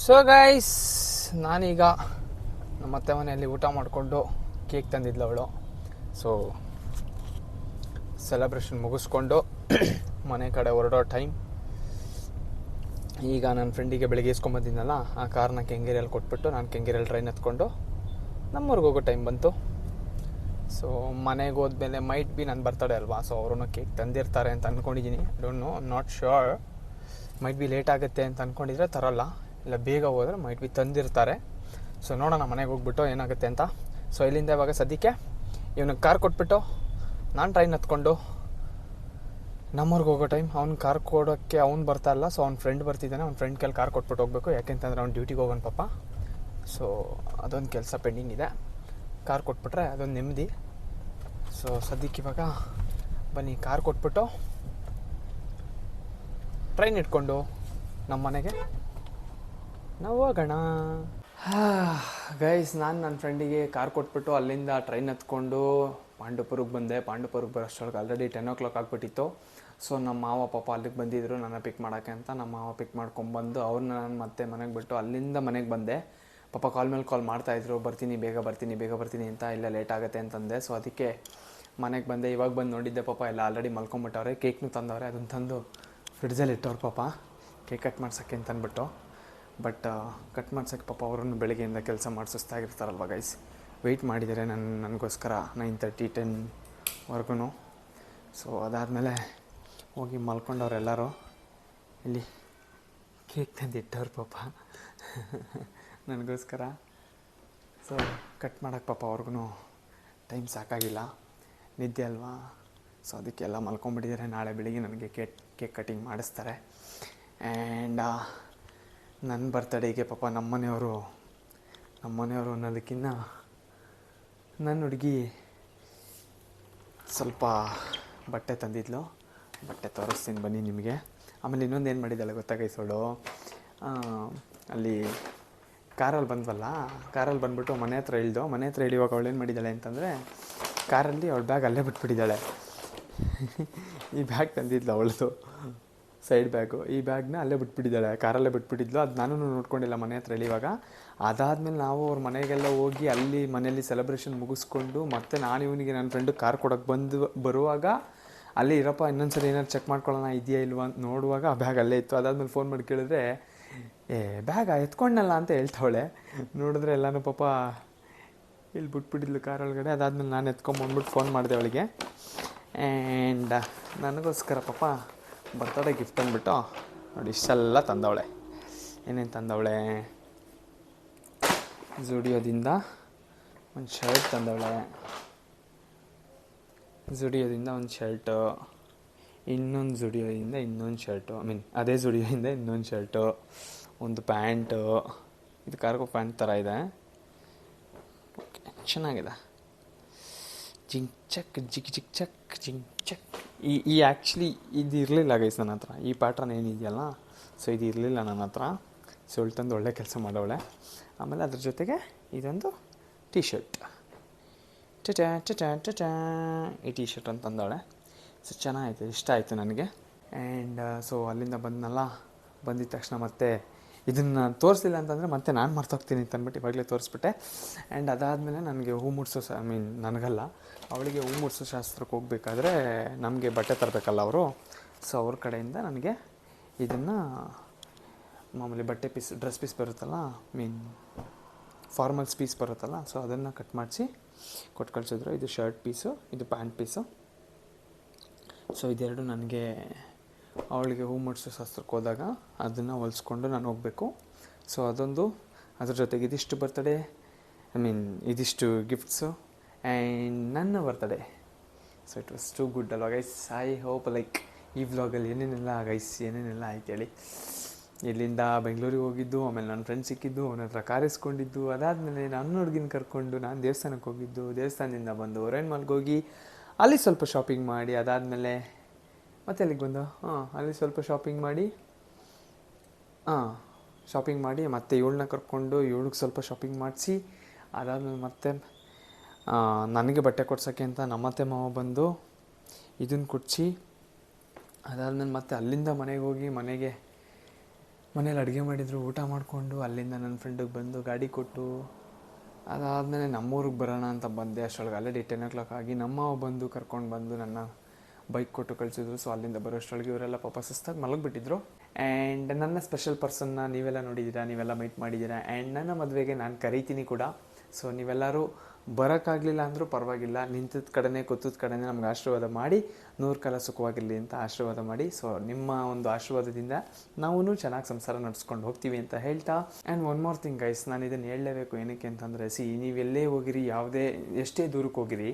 ಸೊ ಗೈಸ್ ನಾನೀಗ ನಮ್ಮ ಅತ್ತೆ ಮನೆಯಲ್ಲಿ ಊಟ ಮಾಡಿಕೊಂಡು ಕೇಕ್ ತಂದಿದ್ಲು ಅವಳು. ಸೊ ಸೆಲೆಬ್ರೇಷನ್ ಮುಗಿಸ್ಕೊಂಡು ಮನೆ ಕಡೆ ಹೊರಡೋ ಟೈಮ್. ಈಗ ನನ್ನ ಫ್ರೆಂಡಿಗೆ ಬೆಳಗ್ಗೆ ಇಸ್ಕೊಂಬಂದಿದ್ನಲ್ಲ ಆ ಕಾರ್ನ ಕೆಂಗೇರಿಯಲ್ಲಿ ಕೊಟ್ಬಿಟ್ಟು ನಾನು ಕೆಂಗೇರಿಯಲ್ಲಿ ಟ್ರೈನ್ ಹತ್ಕೊಂಡು ನಮ್ಮೂರಿಗೆ ಹೋಗೋ ಟೈಮ್ ಬಂತು. ಸೊ ಮನೆಗೆ ಹೋದ್ಮೇಲೆ ಮೈಟ್ ಬಿ ನನ್ನ ಬರ್ತಡೇ ಅಲ್ವಾ. ಸೊ ಅವರು ಕೇಕ್ ತಂದಿರ್ತಾರೆ ಅಂತ ಅಂದ್ಕೊಂಡಿದ್ದೀನಿ. Don't know, not sure. Might be late ಆಗುತ್ತೆ ಅಂತ ಅಂದ್ಕೊಂಡಿದ್ರೆ ತರೋಲ್ಲ, ಇಲ್ಲ ಬೇಗ ಹೋದರೆ ಮೈಟ್ ಬಿ ತಂದಿರ್ತಾರೆ. ಸೊ ನೋಡೋಣ ಮನೆಗೆ ಹೋಗ್ಬಿಟ್ಟು ಏನಾಗುತ್ತೆ ಅಂತ. ಸೊ ಇಲ್ಲಿಂದ ಇವಾಗ ಸದ್ಯಕ್ಕೆ ಇವನಿಗೆ ಕಾರ್ ಕೊಟ್ಬಿಟ್ಟು ನಾನು ಟ್ರೈನ್ ಹತ್ಕೊಂಡು ನಮ್ಮೂರಿಗೆ ಹೋಗೋ ಟೈಮ್. ಅವ್ನು ಕಾರ್ ಕೊಡೋಕ್ಕೆ ಅವ್ನು ಬರ್ತಾ ಇಲ್ಲ. ಸೊ ಅವ್ನ ಫ್ರೆಂಡ್ ಬರ್ತಿದ್ದಾನೆ. ಅವ್ನ ಫ್ರೆಂಡ್ ಕೈಲಿ ಕಾರ್ ಕೊಟ್ಬಿಟ್ಟು ಹೋಗಬೇಕು. ಯಾಕೆಂತಂದ್ರೆ ಅವ್ನು ಡ್ಯೂಟಿಗೆ ಹೋಗೋಣ ಪಾಪ. ಸೊ ಅದೊಂದು ಕೆಲಸ ಪೆಂಡಿಂಗ್ ಇದೆ. ಕಾರ್ ಕೊಟ್ಬಿಟ್ರೆ ಅದೊಂದು ನೆಮ್ಮದಿ. ಸೊ ಸದ್ಯಕ್ಕೆ ಇವಾಗ ಬನ್ನಿ ಕಾರ್ ಕೊಟ್ಬಿಟ್ಟು ಟ್ರೈನ್ ಇಟ್ಕೊಂಡು ನಮ್ಮ ಮನೆಗೆ ನಾವು ಹೋಗೋಣ. ಗೈಸ್ ನಾನು ನನ್ನ ಫ್ರೆಂಡಿಗೆ ಕಾರ್ ಕೊಟ್ಬಿಟ್ಟು ಅಲ್ಲಿಂದ ಟ್ರೈನ್ ಹತ್ಕೊಂಡು ಪಾಂಡುಪುರಕ್ಕೆ ಬಂದೆ. ಪಾಂಡುಪುರಕ್ಕೆ ಬರೋಷ್ಟೊಳಗೆ ಆಲ್ರೆಡಿ 10 o'clock ಆಗಿಬಿಟ್ಟಿತ್ತು. ಸೊ ನಮ್ಮ ಮಾವ ಪಾಪ ಅಲ್ಲಿಗೆ ಬಂದಿದ್ದರು ನನ್ನ ಪಿಕ್ ಮಾಡೋಕ್ಕೆ ಅಂತ. ನಮ್ಮ ಮಾವ ಪಿಕ್ ಮಾಡ್ಕೊಂಬಂದು ಅವ್ರನ್ನ ನಾನು ಮತ್ತೆ ಮನೆಗೆ ಬಿಟ್ಟು ಅಲ್ಲಿಂದ ಮನೆಗೆ ಬಂದೆ. ಪಾಪ ಕಾಲ್ ಮೇಲೆ ಕಾಲ್ ಮಾಡ್ತಾಯಿದ್ರು, ಬರ್ತೀನಿ ಬೇಗ ಬರ್ತೀನಿ ಅಂತ. ಇಲ್ಲ ಲೇಟ್ ಆಗುತ್ತೆ ಅಂತಂದೆ. ಸೊ ಅದಕ್ಕೆ ಮನೆಗೆ ಬಂದೆ. ಇವಾಗ ಬಂದು ನೋಡಿದ್ದೆ ಪಾಪ ಎಲ್ಲ ಆಲ್ರೆಡಿ ಮಲ್ಕೊಂಬಿಟ್ಟವ್ರೆ. ಕೇಕ್ನು ತಂದವ್ರೆ. ಅದನ್ನು ತಂದು ಫ್ರಿಡ್ಜಲ್ಲಿ ಇಟ್ಟವ್ರು ಪಾಪ ಕೇಕ್ ಕಟ್ ಮಾಡ್ಸೋಕ್ಕೆ ಅಂತ ಅಂದ್ಬಿಟ್ಟು. ಬಟ್ ಕಟ್ ಮಾಡ್ಸೋಕ್ಕೆ ಪಾಪ ಅವ್ರನ್ನು ಬೆಳಗ್ಗೆಯಿಂದ ಕೆಲಸ ಮಾಡಿಸ್ತಾಗಿರ್ತಾರಲ್ವ ಗೈಸ್. ವೆಯ್ಟ್ ಮಾಡಿದ್ದಾರೆ ನನಗೋಸ್ಕರ 9:30 10ವರೆಗೂ. ಸೊ ಅದಾದಮೇಲೆ ಹೋಗಿ ಮಲ್ಕೊಂಡವ್ರು ಎಲ್ಲರೂ. ಇಲ್ಲಿ ಕೇಕ್ ತಂದಿಟ್ಟವ್ರು ಪಾಪ ನನಗೋಸ್ಕರ. ಸೊ ಕಟ್ ಮಾಡೋಕ್ಕೆ ಪಾಪ ಅವ್ರಿಗೂ ಟೈಮ್ ಸಾಕಾಗಿಲ್ಲ, ನಿದ್ದೆ ಅಲ್ವಾ. ಸೊ ಅದಕ್ಕೆಲ್ಲ ಮಲ್ಕೊಂಬಿಟ್ಟಿದ್ದಾರೆ. ನಾಳೆ ಬೆಳಿಗ್ಗೆ ನನಗೆ ಕೇಕ್ ಕಟಿಂಗ್ ಮಾಡಿಸ್ತಾರೆ. ಆ್ಯಂಡ್ ನನ್ನ ಬರ್ತಡೇಗೆ ಪಾಪ ನಮ್ಮನೆಯವರು ಅನ್ನೋದಕ್ಕಿಂತ ನನ್ನ ಹುಡುಗಿ ಸ್ವಲ್ಪ ಬಟ್ಟೆ ತಂದಿದ್ಲು. ಬಟ್ಟೆ ತೋರಿಸ್ತೀನಿ ಬನ್ನಿ ನಿಮಗೆ. ಆಮೇಲೆ ಇನ್ನೊಂದು ಏನು ಮಾಡಿದ್ದಾಳೆ ಗೊತ್ತಾಗೈಸೋಳು, ಅಲ್ಲಿ ಕಾರಲ್ಲಿ ಬಂದ್ಬಿಟ್ಟು ಮನೆ ಹತ್ರ ಇಳಿಯುವಾಗ ಅವಳು ಏನು ಮಾಡಿದ್ದಾಳೆ ಅಂತಂದರೆ, ಕಾರಲ್ಲಿ ಅವಳ ಬ್ಯಾಗ್ ಅಲ್ಲೇ ಬಿಟ್ಬಿಟ್ಟಿದ್ದಾಳೆ. ಈ ಬ್ಯಾಗ್ ತಂದಿದ್ಲು ಅವಳದು, ಸೈಡ್ ಬ್ಯಾಗು. ಈ ಬ್ಯಾಗ್ನ ಅಲ್ಲೇ ಬಿಟ್ಬಿಟ್ಟಿದ್ದಾಳೆ, ಕಾರಲ್ಲೇ ಬಿಟ್ಬಿಟ್ಟಿದ್ಲು. ಅದು ನಾನು ನೋಡ್ಕೊಂಡಿಲ್ಲ ಮನೆ ಹತ್ರ ಇಳಿಯುವಾಗ. ಅದಾದಮೇಲೆ ನಾವು ಅವ್ರ ಮನೆಗೆಲ್ಲ ಹೋಗಿ ಅಲ್ಲಿ ಮನೆಯಲ್ಲಿ ಸೆಲೆಬ್ರೇಷನ್ ಮುಗಿಸ್ಕೊಂಡು ಮತ್ತೆ ನಾನು ಇವನಿಗೆ ನನ್ನ ಫ್ರೆಂಡು ಕಾರ್ ಕೊಡೋಕ್ಕೆ ಬರುವಾಗ ಅಲ್ಲಿ ಇರಪ್ಪ ಇನ್ನೊಂದ್ಸರಿ ಏನಾದ್ರು ಚೆಕ್ ಮಾಡ್ಕೊಳ್ಳೋಣ ಇದೆಯಾ ಇಲ್ವಾ ಅಂತ ನೋಡುವಾಗ ಆ ಬ್ಯಾಗ್ ಅಲ್ಲೇ ಇತ್ತು. ಅದಾದ್ಮೇಲೆ ಫೋನ್ ಮಾಡಿ ಕೇಳಿದ್ರೆ ಬ್ಯಾಗ ಎತ್ಕೊಂಡಲ್ಲ ಅಂತ ಹೇಳ್ತಾವಳೆ. ನೋಡಿದ್ರೆ ಎಲ್ಲನೂ ಪಾಪ ಇಲ್ಲಿ ಬಿಟ್ಬಿಟ್ಟಿದ್ಲು ಕಾರೊಳಗಡೆ. ಅದಾದಮೇಲೆ ನಾನು ಎತ್ಕೊಂಬಂದ್ಬಿಟ್ಟು ಫೋನ್ ಮಾಡಿದೆ ಅವಳಿಗೆ. ಆ್ಯಂಡ್ ನನಗೋಸ್ಕರ ಪಾಪ ಬರ್ತಡೇ ಗಿಫ್ಟ್ ಅಂದ್ಬಿಟ್ಟು ನೋಡಿ ಇಷ್ಟೆಲ್ಲ ತಂದವಳೆ. ಏನೇನು ತಂದವಳೆ, ಝುಡಿಯೋದಿಂದ ಒಂದು ಶರ್ಟ್ ತಂದವಳೆ, ಝುಡಿಯೋದಿಂದ ಒಂದು ಶರ್ಟು, ಇನ್ನೊಂದು ಝುಡಿಯೋದಿಂದ ಇನ್ನೊಂದು ಶರ್ಟು, ಅದೇ ಝುಡಿಯೋದಿಂದ ಇನ್ನೊಂದು ಶರ್ಟು, ಒಂದು ಪ್ಯಾಂಟು. ಇದು ಕಾರ್ಗೋ ಪ್ಯಾಂಟ್ ಥರ ಇದೆ, ಓಕೆ ಚೆನ್ನಾಗಿದೆ. ಜಿಂಕ್ ಚಕ್ ಜಿಗ್ ಜಿಗ್ ಚಕ್ ಜಿಂಕ್ ಚಕ್. ಈ ಆ್ಯಕ್ಚುಲಿ ಇದು ಇರಲಿಲ್ಲ ಗೈಸ್ ನನ್ನ ಹತ್ರ, ಈ ಪ್ಯಾಟ್ರನ್ ಏನಿದೆಯಲ್ಲ. ಸೊ ಇದು ಇರಲಿಲ್ಲ ನನ್ನ ಹತ್ರ. ಸೊ ತಂದು ಒಳ್ಳೆ ಕೆಲಸ ಮಾಡೋಳೆ. ಆಮೇಲೆ ಅದ್ರ ಜೊತೆಗೆ ಇದೊಂದು ಟೀ ಶರ್ಟ್, ಈ ಟೀ ಶರ್ಟ್ ಅಂತ ತಂದವಳೆ. ಸೊ ಚೆನ್ನಾಗಿತ್ತು, ಇಷ್ಟ ಆಯಿತು ನನಗೆ. ಆ್ಯಂಡ್ ಸೊ ಅಲ್ಲಿಂದ ಬಂದಿದ್ದ ತಕ್ಷಣ ಮತ್ತೆ ಇದನ್ನು ತೋರಿಸಲಿಲ್ಲ ಅಂತಂದರೆ ಮತ್ತೆ ನಾನು ಮರ್ತೋಗ್ತೀನಿ ಅಂತ ಅಂದ್ಬಿಟ್ಟು ಇವಾಗಲೇ ತೋರಿಸ್ಬಿಟ್ಟೆ. ಆ್ಯಂಡ್ ಅದಾದಮೇಲೆ ನನಗೆ ಹೂ ಮುಡ್ಸೋ ನನಗಲ್ಲ, ಅವಳಿಗೆ ಹೂ ಮುಡ್ಸೋ ಶಾಸ್ತ್ರಕ್ಕೆ ಹೋಗಬೇಕಾದ್ರೆ ನಮಗೆ ಬಟ್ಟೆ ತರಬೇಕಲ್ಲ ಅವರು. ಸೊ ಅವ್ರ ಕಡೆಯಿಂದ ನನಗೆ ಇದನ್ನು ಮಾಮೂಲಿ ಬಟ್ಟೆ ಪೀಸ್, ಡ್ರೆಸ್ ಪೀಸ್ ಬರುತ್ತಲ್ಲ, ಫಾರ್ಮಲ್ಸ್ ಪೀಸ್ ಬರುತ್ತಲ್ಲ, ಸೊ ಅದನ್ನು ಕಟ್ ಮಾಡಿಸಿ ಕೊಟ್ಟು ಕಳಿಸಿದ್ರು. ಇದು ಶರ್ಟ್ ಪೀಸು, ಇದು ಪ್ಯಾಂಟ್ ಪೀಸು. ಸೊ ಇದೆರಡು ನನಗೆ ಅವಳಿಗೆ ಹೂ ಮುಡ್ಸೋ ಶಾಸ್ತ್ರಕ್ಕೆ ಹೋದಾಗ ಅದನ್ನು ಹೊಲಿಸ್ಕೊಂಡು ನಾನು ಹೋಗಬೇಕು. ಸೊ ಅದೊಂದು, ಅದ್ರ ಜೊತೆಗೆ ಇದಿಷ್ಟು ಬರ್ತಡೇ, ಇದಿಷ್ಟು ಗಿಫ್ಟ್ಸು ಆ್ಯಂಡ್ ನನ್ನ birthday. So it was too good ಅಲ್ವಾ ಗೈಸ್. ಐ ಹೋಪ್ ಲೈಕ್ ಈ ವ್ಲಾಗಲ್ಲಿ ಏನೇನೆಲ್ಲ ಆಯ್ತು ಹೇಳಿ. ಇಲ್ಲಿಂದ ಬೆಂಗಳೂರಿಗೆ ಹೋಗಿದ್ದು, ಆಮೇಲೆ ನನ್ನ ಫ್ರೆಂಡ್ ಸಿಕ್ಕಿದ್ದು, ಅವನ ಹತ್ರ ಕಾರಿಸ್ಕೊಂಡಿದ್ದು, ಅದಾದಮೇಲೆ ನನ್ನ ಹುಡುಗಿನ ಕರ್ಕೊಂಡು ನಾನು ದೇವಸ್ಥಾನಕ್ಕೆ ಹೋಗಿದ್ದು, ದೇವಸ್ಥಾನದಿಂದ ಬಂದು ಒರೇನ್ ಮಾಲ್ಗೆ ಹೋಗಿ ಅಲ್ಲಿ ಸ್ವಲ್ಪ ಶಾಪಿಂಗ್ ಮಾಡಿ, ಅದಾದಮೇಲೆ ಮತ್ತೆ ಅಲ್ಲಿಗೆ ಬಂದು ಅಲ್ಲಿ ಸ್ವಲ್ಪ ಶಾಪಿಂಗ್ ಮಾಡಿ ಮತ್ತೆ ಇವಳನ್ನ ಕರ್ಕೊಂಡು ಇವಳಿಗೆ ಸ್ವಲ್ಪ ಶಾಪಿಂಗ್ ಮಾಡಿಸಿ, ಅದಾದಮೇಲೆ ಮತ್ತೆ ನನಗೆ ಬಟ್ಟೆ ಕೊಡ್ಸೋಕ್ಕೆ ಅಂತ ನಮ್ಮತ್ತೆ ಮಾವ ಬಂದು ಇದನ್ನು ಕೊಡಿಸಿ, ಅದಾದಮೇಲೆ ಮತ್ತೆ ಅಲ್ಲಿಂದ ಮನೆಗೆ ಹೋಗಿ ಮನೇಲಿ ಅಡುಗೆ ಮಾಡಿದ್ರು, ಊಟ ಮಾಡಿಕೊಂಡು ಅಲ್ಲಿಂದ ನನ್ನ ಫ್ರೆಂಡಿಗೆ ಬಂದು ಗಾಡಿ ಕೊಟ್ಟು, ಅದಾದಮೇಲೆ ನಮ್ಮೂರಿಗೆ ಬರೋಣ ಅಂತ ಬಂದೆ. ಅಷ್ಟರೊಳಗೆ ಆಲ್ರೆಡಿ 10 o'clock ಆಗಿ ನಮ್ಮ ಬಂದು ಕರ್ಕೊಂಡು ಬಂದು ನನ್ನ ಬೈಕ್ ಕೊಟ್ಟು ಕಳಿಸಿದ್ರು. ಸೊ ಅಲ್ಲಿಂದ ಬರೋಷ್ಟರೊಳಗೆ ಇವರೆಲ್ಲ ಪಾಪ ಸುಸ್ತಾಗಿ ಮಲಗಿಬಿಟ್ಟಿದ್ರು. ಆ್ಯಂಡ್ ನನ್ನ ಸ್ಪೆಷಲ್ ಪರ್ಸನ್ನ ನೀವೆಲ್ಲ ನೋಡಿದ್ದೀರಾ, ನೀವೆಲ್ಲ ಮೀಟ್ ಮಾಡಿದ್ದೀರಾ. ಆ್ಯಂಡ್ ನನ್ನ ಮದುವೆಗೆ ನಾನು ಕರೀತೀನಿ ಕೂಡ. ಸೊ ನೀವೆಲ್ಲರೂ ಬರೋಕ್ಕಾಗಲಿಲ್ಲ ಅಂದರೂ ಪರವಾಗಿಲ್ಲ, ನಿಂತದ ಕಡೆನೇ ಕೂತದ ಕಡೆನೇ ನಮ್ಗೆ ಆಶೀರ್ವಾದ ಮಾಡಿ 100 ಕಾಲ ಸುಖವಾಗಿರಲಿ ಅಂತ ಆಶೀರ್ವಾದ ಮಾಡಿ. ಸೊ ನಿಮ್ಮ ಒಂದು ಆಶೀರ್ವಾದದಿಂದ ನಾವು ಚೆನ್ನಾಗಿ ಸಂಸಾರ ನಡೆಸ್ಕೊಂಡು ಹೋಗ್ತೀವಿ ಅಂತ ಹೇಳ್ತಾ. And one more thing guys, ನಾನು ಇದನ್ನು ಹೇಳಲೇಬೇಕು. ಏನಕ್ಕೆ ಅಂತಂದರೆ, ನೀವೆಲ್ಲೇ ಹೋಗಿರಿ, ಎಷ್ಟೇ ದೂರಕ್ಕೆ ಹೋಗಿರಿ,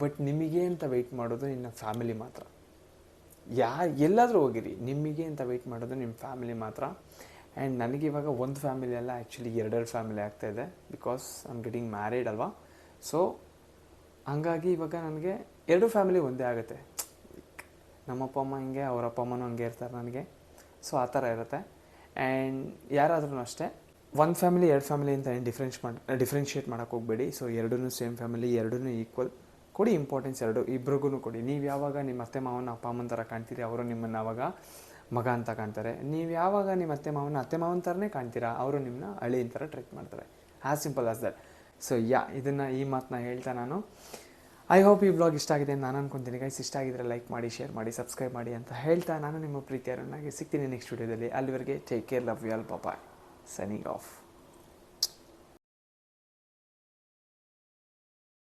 ಬಟ್ ನಿಮಗೆ ಅಂತ ವೆಯ್ಟ್ ಮಾಡೋದು ನಿನ್ನ ಫ್ಯಾಮಿಲಿ ಮಾತ್ರ. ಎಲ್ಲಾದರೂ ಹೋಗಿರಿ, ನಿಮಗೆ ಅಂತ ವೆಯ್ಟ್ ಮಾಡೋದು ನಿಮ್ಮ ಫ್ಯಾಮಿಲಿ ಮಾತ್ರ. ಆ್ಯಂಡ್ ನನಗಿವಾಗ ಒಂದು ಫ್ಯಾಮಿಲಿ ಅಲ್ಲ, ಆ್ಯಕ್ಚುಲಿ 2 ಫ್ಯಾಮಿಲಿ ಆಗ್ತಾಯಿದೆ. Because I am getting married ಅಲ್ವಾ. ಸೊ ಹಂಗಾಗಿ ಇವಾಗ ನನಗೆ 2 ಫ್ಯಾಮಿಲಿ ಒಂದೇ ಆಗುತ್ತೆ. ನಮ್ಮಪ್ಪ ಅಮ್ಮ ಹಿಂಗೆ, ಅವರ ಅಪ್ಪ ಅಮ್ಮನೂ ಹಂಗೆ ಇರ್ತಾರೆ ನನಗೆ. ಸೊ ಆ ಥರ ಇರುತ್ತೆ. ಆ್ಯಂಡ್ ಯಾರಾದ್ರೂ ಅಷ್ಟೇ, 1 ಫ್ಯಾಮಿಲಿ 2 ಫ್ಯಾಮಿಲಿ ಅಂತ ಏನು ಡಿಫ್ರೆನ್ಷಿಯೇಟ್ ಮಾಡೋಕ್ಕೆ ಹೋಗಬೇಡಿ. ಸೊ 2 ಸೇಮ್ ಫ್ಯಾಮಿಲಿ, 2 ಈಕ್ವಲ್ ಕೊಡಿ. ಇಂಪಾರ್ಟೆನ್ಸ್ ಇಬ್ರಿಗೂ ಕೊಡಿ. ನೀವು ಯಾವಾಗ ನಿಮ್ಮ ಅತ್ತೆ ಮಾವನ ಅಪ್ಪ ಅಮ್ಮನ ಥರ ಕಾಣ್ತೀರಿ, ಅವರು ನಿಮ್ಮನ್ನು ಆವಾಗ ಮಗ ಅಂತ ಕಾಣ್ತಾರೆ. ನೀವು ಯಾವಾಗ ನಿಮ್ಮ ಅತ್ತೆ ಮಾವನ ಥರನೇ ಕಾಣ್ತೀರಾ, ಅವರು ನಿಮ್ಮನ್ನ ಅಳಿಯನ ಥರ ಟ್ರೀಟ್ ಮಾಡ್ತಾರೆ. As simple as that. So ಈ ಮಾತನ್ನ ಹೇಳ್ತಾ ನಾನು ಐ ಹೋಪ್ ಈ ವ್ಲಾಗ್ ಇಷ್ಟ ಆಗಿದೆ ಅಂತ ನಾನು ಅನ್ಕೊತೀನಿ ಗೈಸ್. ಇಷ್ಟ ಆಗಿದ್ರೆ ಲೈಕ್ ಮಾಡಿ, ಶೇರ್ ಮಾಡಿ, ಸಬ್ಸ್ಕ್ರೈಬ್ ಮಾಡಿ ಅಂತ ಹೇಳ್ತಾ ನಾನು ನಿಮ್ಮ ಪ್ರೀತಿಯರನ್ನಾಗಿ ಸಿಗ್ತೀನಿ ನೆಕ್ಸ್ಟ್ ವಿಡಿಯೋದಲ್ಲಿ. ಅಲ್ಲಿವರೆಗೆ take care, love you all, bye, signing of.